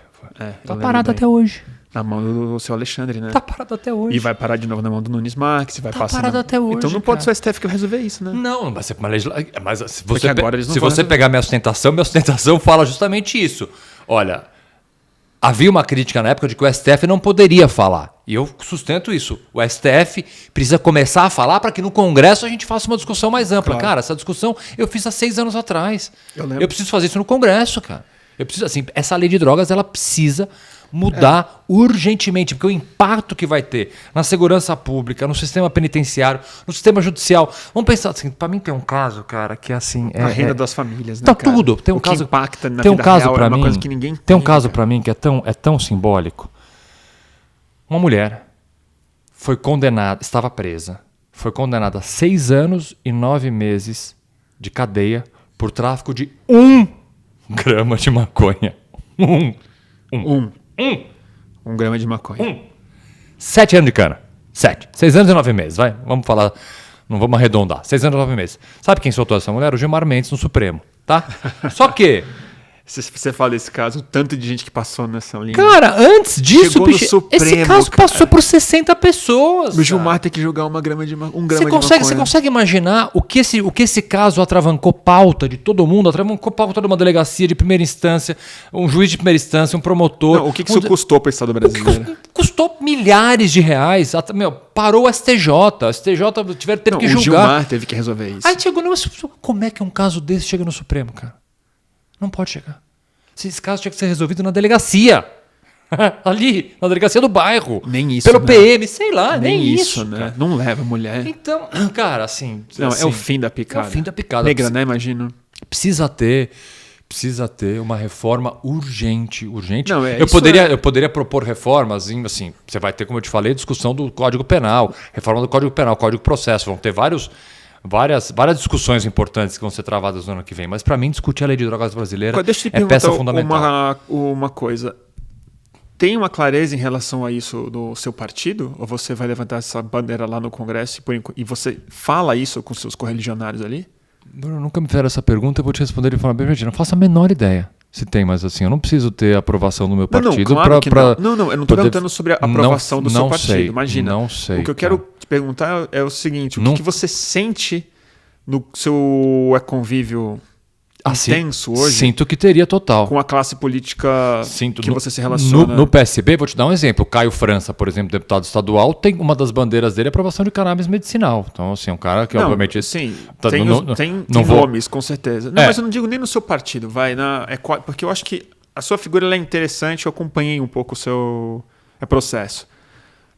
Tá parado até hoje. Na mão do seu Alexandre, né? Tá parado até hoje. E vai parar de novo na mão do Nunes Marques. Vai tá parado até hoje. Então não pode ser o STF que vai resolver isso, né? Não, mas se você você pegar minha sustentação fala justamente isso. Olha, havia uma crítica na época de que o STF não poderia falar. E eu sustento isso. O STF precisa começar a falar para que no Congresso a gente faça uma discussão mais ampla. Claro. Cara, essa discussão eu fiz há 6 anos atrás. Eu preciso fazer isso no Congresso, cara. Eu preciso, assim, essa lei de drogas, ela precisa mudar urgentemente, porque o impacto que vai ter na segurança pública, no sistema penitenciário, no sistema judicial. Vamos pensar assim, para mim tem um caso, cara, que assim a renda das famílias, né? Tá tudo. Tem um que caso impacta na tem um vida caso real, para mim. Uma coisa que ninguém tem um caso para mim que é tão simbólico. Uma mulher foi condenada, estava presa, foi condenada a 6 anos e 9 meses de cadeia por tráfico de 1 grama de maconha. 1 grama de maconha. 7 anos de cana. 6 anos e 9 meses, vai. Vamos falar, não vamos arredondar. 6 anos e 9 meses. Sabe quem soltou essa mulher? O Gilmar Mendes no Supremo, tá? Só que... Você fala desse caso, o tanto de gente que passou nessa linha. Cara, antes disso, bicho, Supremo, esse caso passou por 60 pessoas. O Gilmar tem que jogar 1 grama de maconha. Você consegue imaginar o que esse caso atravancou pauta de todo mundo? Atravancou pauta de uma delegacia de primeira instância, um juiz de primeira instância, um promotor. Não, o que isso custou para o Estado brasileiro? Custou milhares de reais. Parou o STJ. O STJ teve que julgar. O Gilmar teve que resolver isso. Aí chegou, como é que um caso desse chega no Supremo, cara? Não pode chegar. Esse caso tinha que ser resolvido na delegacia. Ali, na delegacia do bairro. Nem isso. Pelo né? PM, sei lá, nem isso. Né? Cara. Não leva mulher. Então, cara, assim. Não, assim, é o fim da picada. É o fim da picada. Negra, né? Imagino. Precisa ter uma reforma urgente. Não, eu poderia propor reformas, assim, você vai ter, como eu te falei, discussão do Código Penal, reforma do Código Penal, Código de Processo, vão ter várias discussões importantes que vão ser travadas no ano que vem. Mas para mim, discutir a lei de drogas brasileira é peça fundamental. Uma coisa. Tem uma clareza em relação a isso do seu partido? Ou você vai levantar essa bandeira lá no Congresso e você fala isso com seus correligionários ali? Bruno, nunca me fizeram essa pergunta, eu vou te responder de forma bem objetiva. Não faço a menor ideia se tem, mas assim, eu não preciso ter a aprovação do meu partido para... Não, eu não estou poder... perguntando sobre a aprovação do seu partido. Sei, imagina. Não sei. O que eu quero te perguntar é o seguinte, o que você sente no seu convívio intenso hoje? Sinto que teria total. Com a classe política que você se relaciona. No PSB, vou te dar um exemplo. O Caio França, por exemplo, deputado estadual, tem uma das bandeiras dele a aprovação de cannabis medicinal. Então, assim, um cara que obviamente... Sim, tem nomes, com certeza. Não, mas eu não digo nem no seu partido, porque eu acho que a sua figura é interessante, eu acompanhei um pouco o seu processo.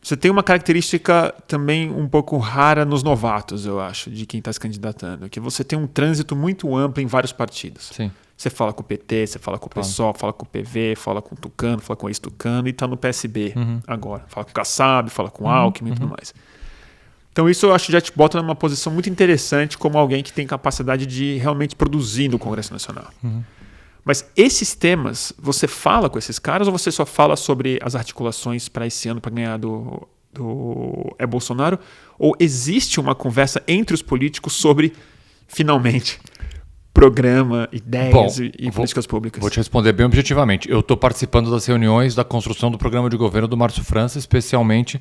Você tem uma característica também um pouco rara nos novatos, eu acho, de quem está se candidatando, que você tem um trânsito muito amplo em vários partidos. Sim. Você fala com o PT, você fala com o PSOL, fala com o PV, fala com o Tucano, fala com o ex-Tucano e está no PSB agora. Fala com o Kassab, fala com o Alckmin e tudo mais. Então isso eu acho que já te bota numa posição muito interessante como alguém que tem capacidade de realmente produzir no Congresso Nacional. Mas esses temas, você fala com esses caras ou você só fala sobre as articulações para esse ano para ganhar do Bolsonaro? Ou existe uma conversa entre os políticos sobre, finalmente, programa, ideias e políticas públicas? Vou te responder bem objetivamente. Eu estou participando das reuniões da construção do programa de governo do Márcio França, especificamente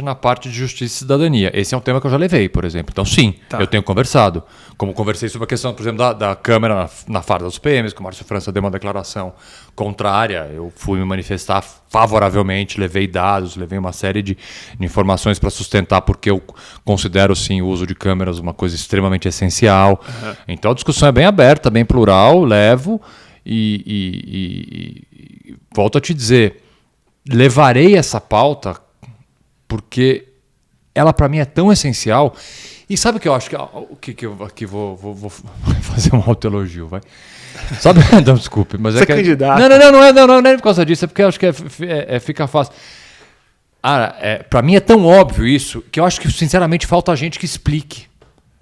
na parte de justiça e cidadania. Esse é um tema que eu já levei, por exemplo. Então, sim, eu tenho conversado. Como conversei sobre a questão, por exemplo, da Câmara na farda dos PMs, que o Márcio França deu uma declaração contrária, eu fui me manifestar favoravelmente, levei dados, levei uma série de informações para sustentar porque eu considero, sim, o uso de câmeras uma coisa extremamente essencial. Então, a discussão é bem aberta, bem plural, levo e volto a te dizer, levarei essa pauta porque ela para mim é tão essencial. E sabe o que eu acho que eu aqui vou fazer um autoelogio, vai? Sabe? Não, desculpe, mas você é candidato. Não é por causa disso, é porque eu acho que fica fácil. Para mim é tão óbvio isso que eu acho que sinceramente falta gente que explique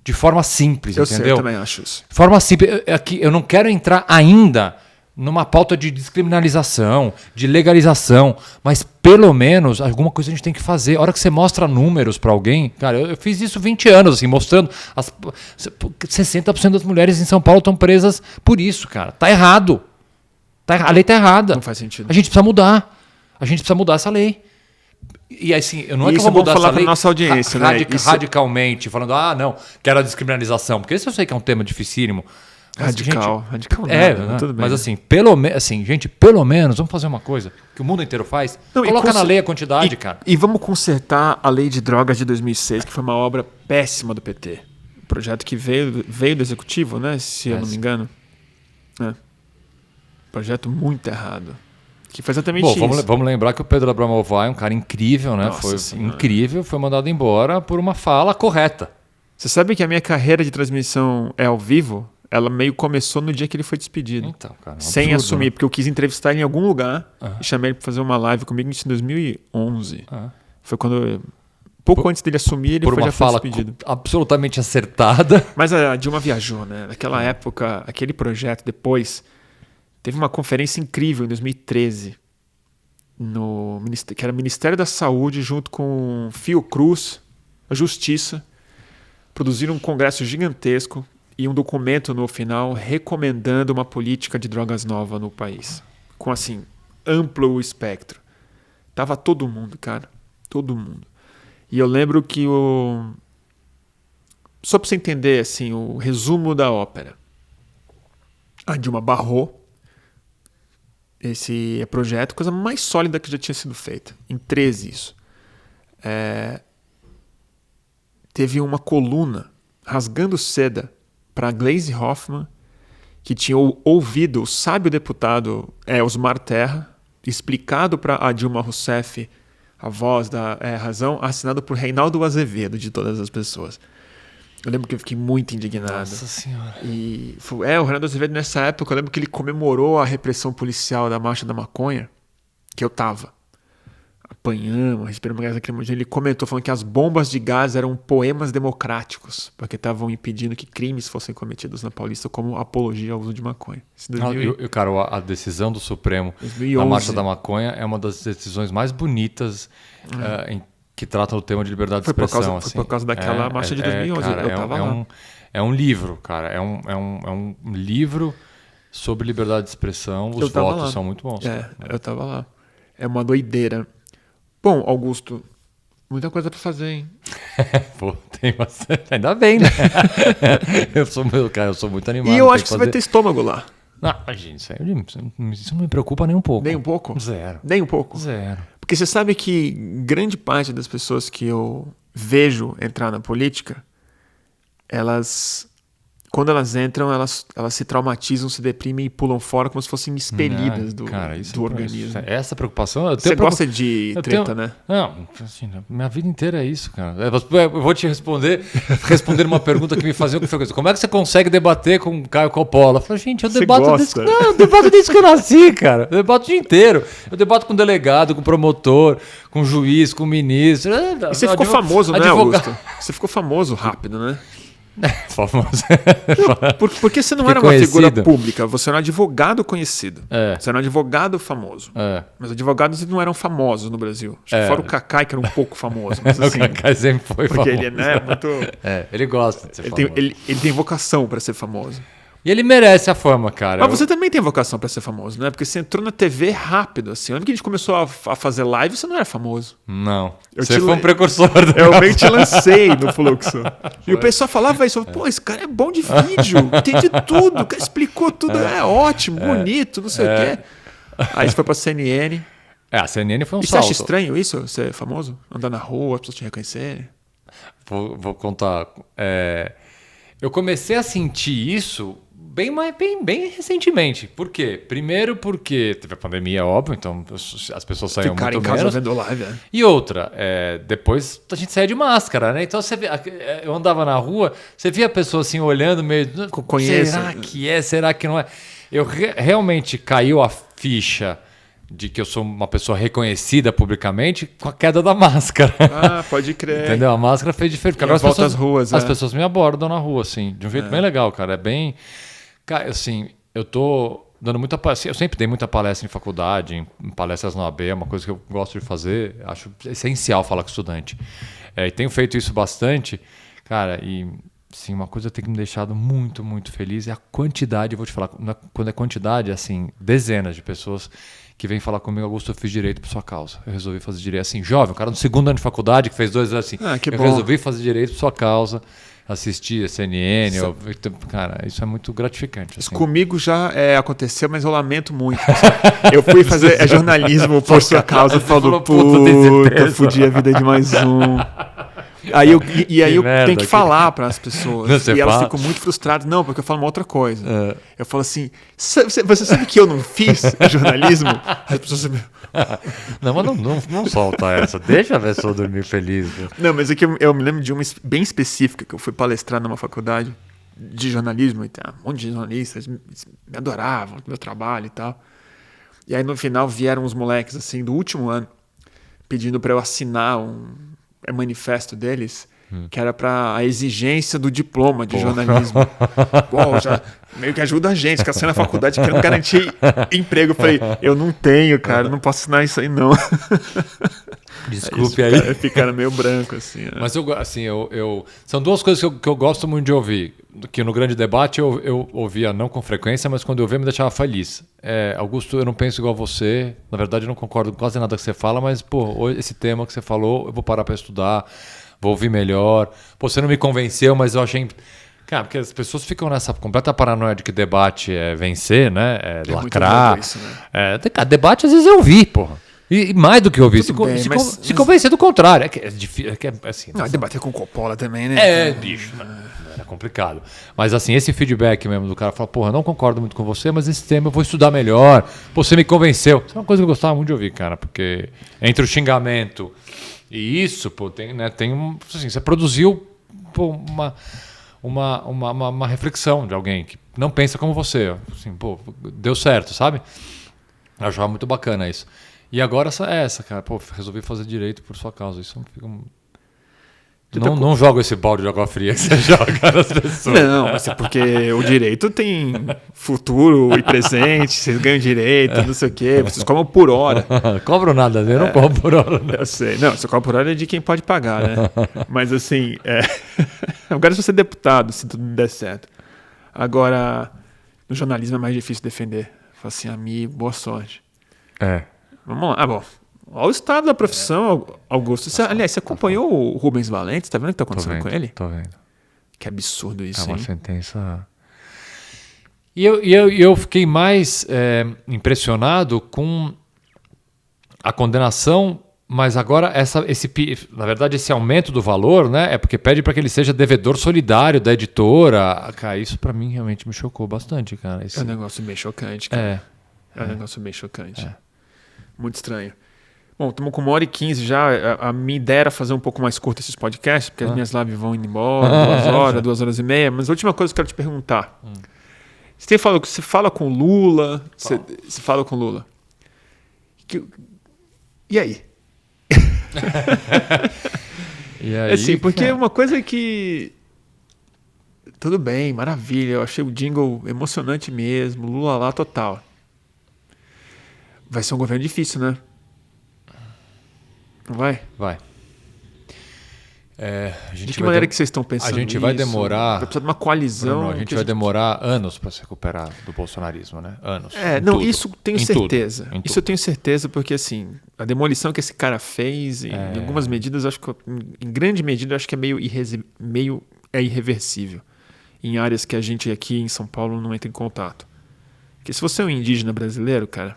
de forma simples, entendeu? Eu também acho isso. De forma simples, eu não quero entrar ainda numa pauta de descriminalização, de legalização, mas pelo menos alguma coisa a gente tem que fazer. A hora que você mostra números para alguém, cara, eu fiz isso 20 anos, assim, mostrando 60% das mulheres em São Paulo estão presas por isso, cara. Tá errado. A lei tá errada. Não faz sentido. A gente precisa mudar. A gente precisa mudar essa lei. E assim, eu não é que eu vou mudar essa lei nossa audiência, radicalmente, falando, não, quero a descriminalização, porque esse eu sei que é um tema dificílimo. Radical nada, tudo bem. Mas assim, pelo menos, vamos fazer uma coisa que o mundo inteiro faz. Coloca na lei a quantidade, cara. E vamos consertar a lei de drogas de 2006, que foi uma obra péssima do PT. Um projeto que veio do executivo, né? Se eu não me engano. Projeto muito errado. Que foi exatamente isso. Vamos lembrar que o Pedro Abramovay é um cara incrível, né? Incrível, foi mandado embora por uma fala correta. Você sabe que a minha carreira de transmissão é ao vivo? Ela meio começou no dia que ele foi despedido. Então, cara, sem assumir, porque eu quis entrevistar ele em algum lugar e chamei ele para fazer uma live comigo em 2011. Foi quando... Pouco antes dele assumir, ele já foi despedido. Absolutamente acertada. Mas a Dilma viajou, né? Naquela época, aquele projeto depois... Teve uma conferência incrível em 2013, que era o Ministério da Saúde junto com Fiocruz, a Justiça, produziram um congresso gigantesco e um documento no final recomendando uma política de drogas nova no país. Com, assim, amplo espectro. Tava todo mundo, cara. Todo mundo. E eu lembro que só para você entender, assim, o resumo da ópera. A Dilma barrou esse projeto, coisa mais sólida que já tinha sido feita. Em 13 isso. Teve uma coluna rasgando seda para Gleisi Hoffmann, que tinha ouvido o sábio deputado Osmar Terra, explicado para a Dilma Rousseff, a voz da razão, assinado por Reinaldo Azevedo, de todas as pessoas. Eu lembro que eu fiquei muito indignado. Nossa Senhora. E o Reinaldo Azevedo, nessa época, eu lembro que ele comemorou a repressão policial da Marcha da Maconha, que eu tava. Apanhamos, respiramos gás lacrimogêneo. Ele comentou falando que as bombas de gás eram poemas democráticos, porque estavam impedindo que crimes fossem cometidos na Paulista como apologia ao uso de maconha. Cara, a decisão do Supremo 2011. na Marcha da Maconha é uma das decisões mais bonitas que tratam do tema de liberdade de expressão. Foi por causa daquela marcha de 2011. Cara, eu tava lá. É um livro, cara. É um livro sobre liberdade de expressão. Os votos são muito bons. Eu tava lá. É uma doideira. Bom, Augusto, muita coisa pra fazer, hein? Pô, tem bastante. Ainda bem, né? eu sou muito animado. E eu acho que você vai ter estômago lá. Não, gente, isso não me preocupa nem um pouco. Nem um pouco? Zero. Nem um pouco? Zero. Porque você sabe que grande parte das pessoas que eu vejo entrar na política, elas quando elas entram, elas se traumatizam, se deprimem e pulam fora como se fossem expelidas do organismo. Essa preocupação... Você gosta de treta, né? Não, assim, minha vida inteira é isso, cara. Eu vou te responder uma pergunta que me faziam. Como é que você consegue debater com o Caio Coppola? Eu falei, gente, eu debato desde que eu nasci, cara. Eu debato o dia inteiro. Eu debato com delegado, com promotor, com juiz, com ministro. E você ficou famoso, né, Augusto? Você ficou famoso rápido, né? Famoso. Porque você não era uma figura pública, você era um advogado conhecido. Você era um advogado famoso. Mas advogados não eram famosos no Brasil. Acho que fora o Kakai, que era um pouco famoso. Mas, assim, o Kakai sempre foi famoso. Porque ele é muito... ele gosta de ser famoso. Ele tem vocação para ser famoso. E ele merece a fama, cara. Mas você também tem vocação para ser famoso, né? Porque você entrou na TV rápido, assim. Onde que a gente começou a fazer live, você não era famoso. Não. Você foi um precursor. Eu meio que te lancei no Fluxo. E o pessoal falava isso. Pô, esse cara é bom de vídeo. Entende tudo. O cara explicou tudo. É ótimo, bonito, não sei o quê. Aí você foi pra CNN. A CNN foi um salto. E você acha estranho isso, ser famoso? Andar na rua, as pessoas te reconhecerem? Vou contar. Eu comecei a sentir isso... Bem recentemente. Por quê? Primeiro porque teve a pandemia, óbvio, então as pessoas saíam muito menos. Ficaram em casa vendo live, E outra, depois a gente saía de máscara, né? Então eu andava na rua, você via a pessoa assim olhando meio... Será que é? Será que não é? Eu realmente caiu a ficha de que eu sou uma pessoa reconhecida publicamente com a queda da máscara. Pode crer. Entendeu? A máscara fez diferença. Porque agora as pessoas me abordam na rua, assim, de um jeito bem legal, cara. É bem... Cara, assim, eu tô dando muita palestra. Eu sempre dei muita palestra em faculdade, em palestras na OAB, é uma coisa que eu gosto de fazer. Acho essencial falar com estudante. E tenho feito isso bastante, cara, e sim, uma coisa que tem me deixado muito, muito feliz é a quantidade. Eu vou te falar, quando é quantidade, assim, dezenas de pessoas que vêm falar comigo, Augusto, eu fiz direito por sua causa. Eu resolvi fazer direito. Assim, jovem, o cara no segundo ano de faculdade, que fez 2 anos assim. Resolvi fazer direito por sua causa. Assistir a CNN, cara, isso é muito gratificante. Isso comigo já aconteceu, mas eu lamento muito. Eu fui fazer jornalismo por sua causa, falando, puta, fudi a vida de mais um. Aí eu tenho que falar para as pessoas. E elas ficam muito frustradas. Não, porque eu falo uma outra coisa. Eu falo assim, você sabe que eu não fiz jornalismo? As pessoas... Não, mas não solta essa. Deixa a pessoa dormir feliz. Né? Não, mas é que eu me lembro de uma bem específica, que eu fui palestrar numa faculdade de jornalismo. E tem um monte de jornalistas me adoravam, meu trabalho e tal. E aí no final vieram uns moleques assim do último ano pedindo para eu assinar um manifesto deles, que era para a exigência do diploma de jornalismo. Pô, já meio que ajuda a gente, ficar saindo na faculdade querendo garantir emprego. Eu falei, eu não tenho, cara, não posso assinar isso aí, não. Desculpe aí. Ficaram meio branco, assim. Né? Mas são 2 coisas que eu gosto muito de ouvir. Que no grande debate eu ouvia não com frequência, mas quando eu ouvia me deixava feliz. Augusto, eu não penso igual a você. Na verdade, eu não concordo com quase nada que você fala, mas, pô, esse tema que você falou, eu vou parar para estudar, vou ouvir melhor. Pô, você não me convenceu, mas eu achei... Cara, porque as pessoas ficam nessa completa paranoia de que debate é vencer, né? É lacrar. Isso, né? Debate às vezes eu ouvi, porra. E mais do que ouvir, se convencer do contrário. É difícil. Assim, debater com o Coppola também, né? Bicho, é complicado. Mas assim, esse feedback mesmo do cara, fala, porra, eu não concordo muito com você, mas esse tema eu vou estudar melhor. Pô, você me convenceu. Isso é uma coisa que eu gostava muito de ouvir, cara, porque entre o xingamento e isso, pô, tem assim, você produziu uma reflexão de alguém que não pensa como você. Assim, pô, deu certo, sabe? Eu achava muito bacana isso. E agora essa, cara. Pô, resolvi fazer direito por sua causa. Isso fica... Não joga esse balde de água fria que você joga nas pessoas. Não, mas é porque o direito tem futuro e presente, vocês ganham direito, não sei o quê, vocês cobram por hora. Cobro nada, eu não cobro por hora. Né? Eu sei. Não, você cobra por hora é de quem pode pagar, né? Mas assim, agora se você é deputado, se tudo der certo. Agora, no jornalismo é mais difícil defender. Fala assim, amigo, boa sorte. Vamos lá. Bom. Olha o estado da profissão, Augusto. Aliás, você acompanhou o Rubens Valente? Tá vendo o que tá acontecendo com ele? Tô vendo. Que absurdo isso, hein? É uma sentença... E eu fiquei mais impressionado com a condenação Mas agora, na verdade, esse aumento do valor, né, é porque pede para que ele seja devedor solidário da editora. Cara, isso para mim realmente me chocou bastante, cara. É um negócio bem chocante, cara. É um negócio bem chocante. Muito estranho. Bom, estamos com 1h15 já. A minha ideia era fazer um pouco mais curto esses podcasts, porque as minhas lives vão indo embora, 2 horas, 2 horas e meia. Mas a última coisa que eu quero te perguntar. Você fala com o Lula? Você fala com o Lula? E aí? E aí? Assim, porque uma coisa que... Tudo bem, maravilha. Eu achei o jingle emocionante mesmo. Lula lá, total. Vai ser um governo difícil, né? Não vai? Vai. De que maneira que vocês estão pensando? A gente vai demorar... Vai precisar de uma coalizão. A gente vai demorar anos para se recuperar do bolsonarismo, né? Anos. Não, isso tenho certeza. Tudo. Isso eu tenho certeza, porque assim, a demolição que esse cara fez, em algumas medidas, acho que em grande medida, acho que é meio irreversível. Em áreas que a gente aqui em São Paulo não entra em contato. Porque se você é um indígena brasileiro, cara,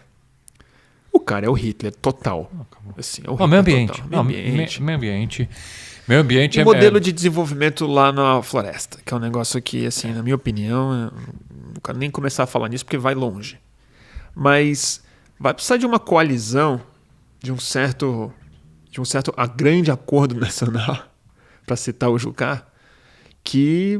o cara é o Hitler total. Assim, é o Hitler meio ambiente. Total. Meio ambiente e modelo de desenvolvimento lá na floresta, que é um negócio que, assim, na minha opinião, eu não quero nem começar a falar nisso porque vai longe. Mas vai precisar de uma coalizão, de um certo a grande acordo nacional, para citar o Jucá, que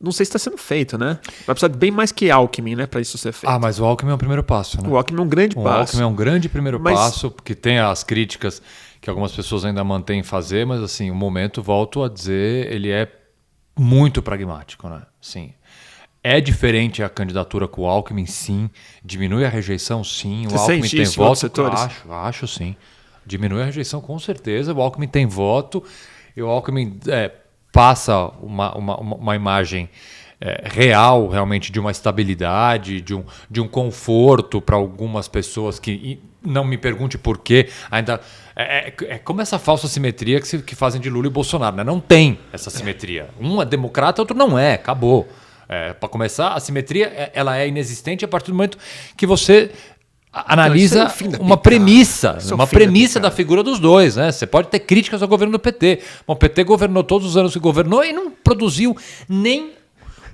não sei se está sendo feito, né? Vai precisar de bem mais que Alckmin, né, para isso ser feito. Mas o Alckmin é um primeiro passo, né? O Alckmin é um grande passo. O Alckmin é um grande primeiro passo, porque tem as críticas que algumas pessoas ainda mantêm fazer, mas assim, o momento, volto a dizer, ele é muito pragmático, né? Sim. É diferente a candidatura com o Alckmin, sim. Diminui a rejeição, sim. O Alckmin tem voto. Acho sim. Diminui a rejeição, com certeza. O Alckmin tem voto e o Alckmin passa uma imagem real, realmente, de uma estabilidade, de um conforto para algumas pessoas que, não me pergunte por quê, ainda... É como essa falsa simetria que fazem de Lula e Bolsonaro, né? Não tem essa simetria. Um é democrata, outro não é. Acabou. Para começar, a simetria ela é inexistente a partir do momento que você analisa uma premissa da figura dos dois, né? Você pode ter críticas ao governo do PT. Bom, o PT governou todos os anos que governou e não produziu nem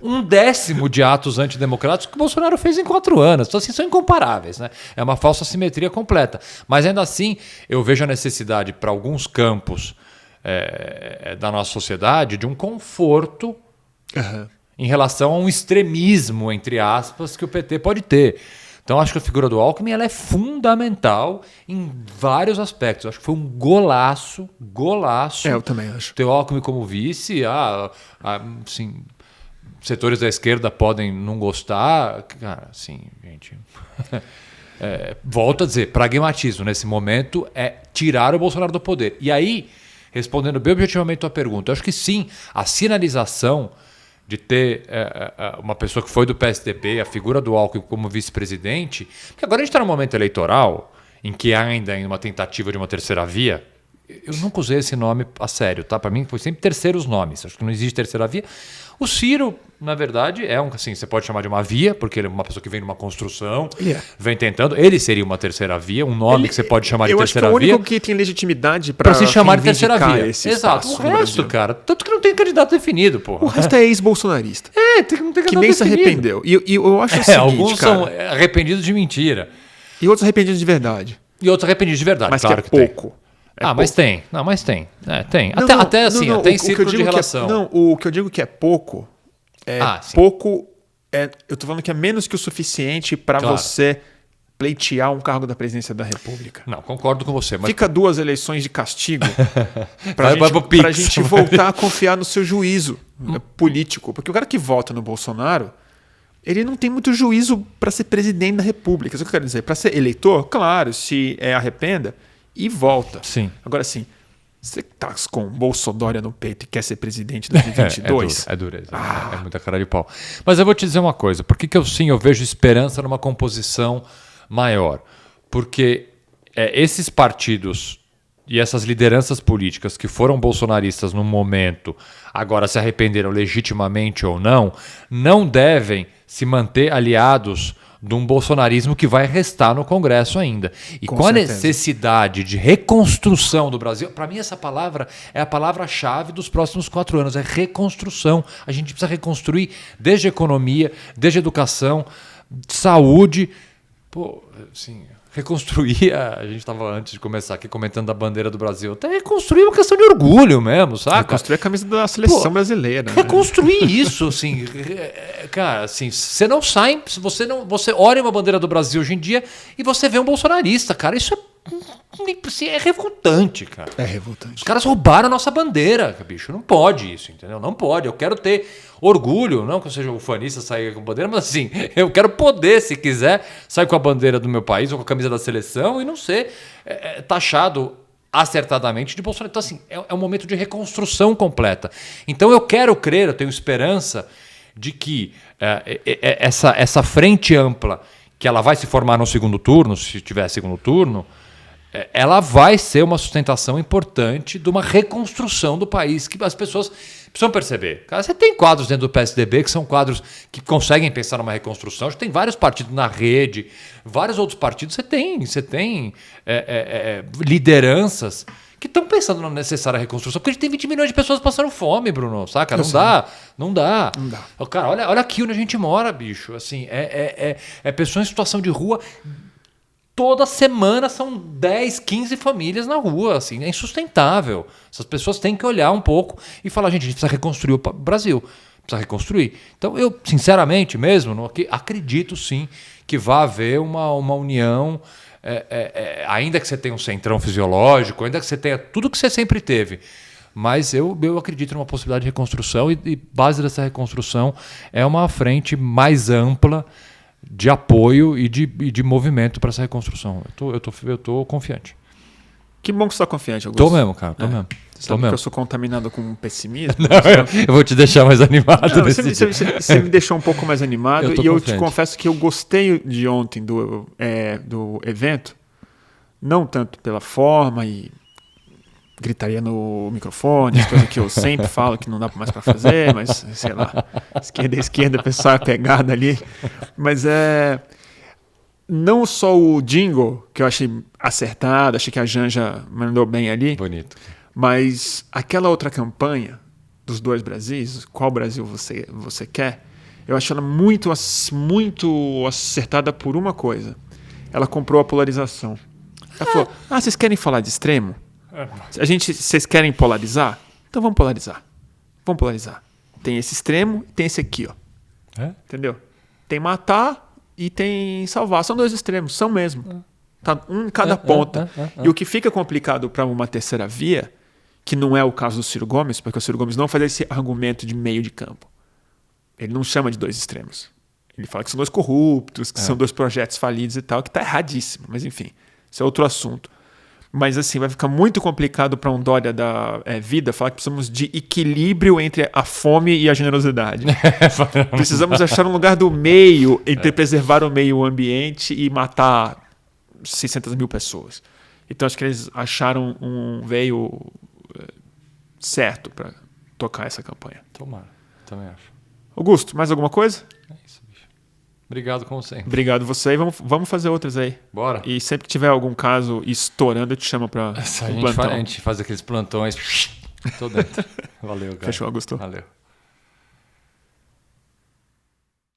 1/10 de atos antidemocráticos que o Bolsonaro fez em 4 anos. Então, assim, são incomparáveis, né? É uma falsa simetria completa. Mas, ainda assim, eu vejo a necessidade para alguns campos da nossa sociedade de um conforto em relação a um extremismo, entre aspas, que o PT pode ter. Então, acho que a figura do Alckmin ela é fundamental em vários aspectos. Acho que foi um golaço. Eu também acho. Ter o Alckmin como vice, assim... Setores da esquerda podem não gostar. Cara, assim, gente... volto a dizer, pragmatismo nesse momento é tirar o Bolsonaro do poder. E aí, respondendo bem objetivamente a tua pergunta, eu acho que sim, a sinalização de ter uma pessoa que foi do PSDB, a figura do Alckmin como vice-presidente, porque agora a gente está num momento eleitoral em que ainda em uma tentativa de uma terceira via. Eu nunca usei esse nome a sério, tá? Para mim foi sempre terceiros nomes. Acho que não existe terceira via. O Ciro, na verdade, assim, você pode chamar de uma via, porque ele é uma pessoa que vem de uma construção, vem tentando. Ele seria uma terceira via, um nome que você pode chamar de terceira via. Eu acho que é o único que tem legitimidade para se chamar de terceira via. Exato. O resto, cara, tanto que não tem candidato definido, porra. O resto é ex-bolsonarista. Não tem candidato que nem definido. Se arrependeu. E eu acho o seguinte, alguns são arrependidos de mentira. E outros arrependidos de verdade. Mas claro que é pouco. Mas tem. Tem. Até em círculo de relação. O que eu digo que é pouco... eu tô falando que é menos que o suficiente para você pleitear um cargo da presidência da República. Não, concordo com você. Mas... Fica 2 eleições de castigo pra gente voltar a confiar no seu juízo político. Porque o cara que vota no Bolsonaro, ele não tem muito juízo para ser presidente da República. Isso que eu quero dizer. Para ser eleitor, claro, se arrependa e volta. Sim. Agora, sim, você tá com Bolsonaro no peito e quer ser presidente em 2022? É dureza. É muita cara de pau. Mas eu vou te dizer uma coisa. Por que eu vejo esperança numa composição maior? Porque esses partidos e essas lideranças políticas que foram bolsonaristas no momento, agora se arrependeram legitimamente ou não devem se manter aliados de um bolsonarismo que vai restar no Congresso ainda. E com a certeza. necessidade de reconstrução do Brasil, para mim essa palavra é a palavra-chave dos próximos 4 anos, é reconstrução. A gente precisa reconstruir desde a economia, desde a educação, saúde, pô, assim, reconstruir, a gente estava antes de começar aqui comentando da bandeira do Brasil, até reconstruir uma questão de orgulho mesmo, saca? Reconstruir a camisa da seleção brasileira. Reconstruir isso, assim, cara, assim, você não sai, você olha uma bandeira do Brasil hoje em dia e você vê um bolsonarista, cara, isso é revoltante, cara. É revoltante. Os caras roubaram a nossa bandeira, bicho. Não pode isso, entendeu? Não pode. Eu quero ter orgulho, não que eu seja ufanista, sair com bandeira, mas assim, eu quero poder, se quiser, sair com a bandeira do meu país ou com a camisa da seleção e não ser taxado acertadamente de Bolsonaro. Então, assim, é um momento de reconstrução completa. Então, eu quero crer, eu tenho esperança de que essa frente ampla, que ela vai se formar no segundo turno, se tiver segundo turno, ela vai ser uma sustentação importante de uma reconstrução do país, que as pessoas precisam perceber. Cara, você tem quadros dentro do PSDB que são quadros que conseguem pensar numa reconstrução. Tem vários partidos na rede, vários outros partidos. Você tem lideranças que estão pensando na necessária reconstrução, porque a gente tem 20 milhões de pessoas passando fome, Bruno, saca? Não dá. Cara, olha aqui onde a gente mora, bicho. Assim, pessoas em situação de rua. Toda semana são 10, 15 famílias na rua, assim, é insustentável. Essas pessoas têm que olhar um pouco e falar, gente, a gente precisa reconstruir o Brasil, precisa reconstruir. Então eu, sinceramente mesmo, acredito sim que vai haver uma união, ainda que você tenha um centrão fisiológico, ainda que você tenha tudo que você sempre teve. Mas eu acredito numa possibilidade de reconstrução e base dessa reconstrução é uma frente mais ampla de apoio e de movimento para essa reconstrução. Eu tô confiante. Que bom que você está confiante, Augusto. Tô mesmo, cara. Tô mesmo. Sabe que eu sou contaminado com pessimismo? Eu vou te deixar mais animado. Não, você me deixou um pouco mais animado e eu te confesso que eu gostei de ontem do evento, não tanto pela forma e gritaria no microfone, coisa que eu sempre falo que não dá mais para fazer, mas sei lá, esquerda, o pessoal é pegada ali. Mas não só o jingle, que eu achei acertado, achei que a Janja mandou bem ali. Bonito. Mas aquela outra campanha dos 2 Brasis, qual Brasil você quer, eu acho ela muito acertada por uma coisa. Ela comprou a polarização. Ela falou, vocês querem falar de extremo? Vocês querem polarizar? Então vamos polarizar. Vamos polarizar. Tem esse extremo e tem esse aqui, ó. Entendeu? Tem matar e tem salvar. São 2 extremos, são mesmo. Tá um em cada ponta. E o que fica complicado para uma terceira via, que não é o caso do Ciro Gomes, porque o Ciro Gomes não faz esse argumento de meio de campo. Ele não chama de 2 extremos. Ele fala que são 2 corruptos, que são 2 projetos falidos e tal, que tá erradíssimo. Mas enfim, isso é outro assunto. Mas assim, vai ficar muito complicado para um Dória da vida falar que precisamos de equilíbrio entre a fome e a generosidade. Precisamos achar um lugar do meio entre preservar o meio ambiente e matar 600 mil pessoas. Então acho que eles acharam um veio certo para tocar essa campanha. Tomara, também acho. Augusto, mais alguma coisa? É isso, bicho. Obrigado, como sempre. Obrigado você. E vamos fazer outras aí. Bora. E sempre que tiver algum caso estourando, eu te chamo para um plantão. A gente faz aqueles plantões. Tô dentro. Valeu, cara. Fechou, Augusto. Valeu.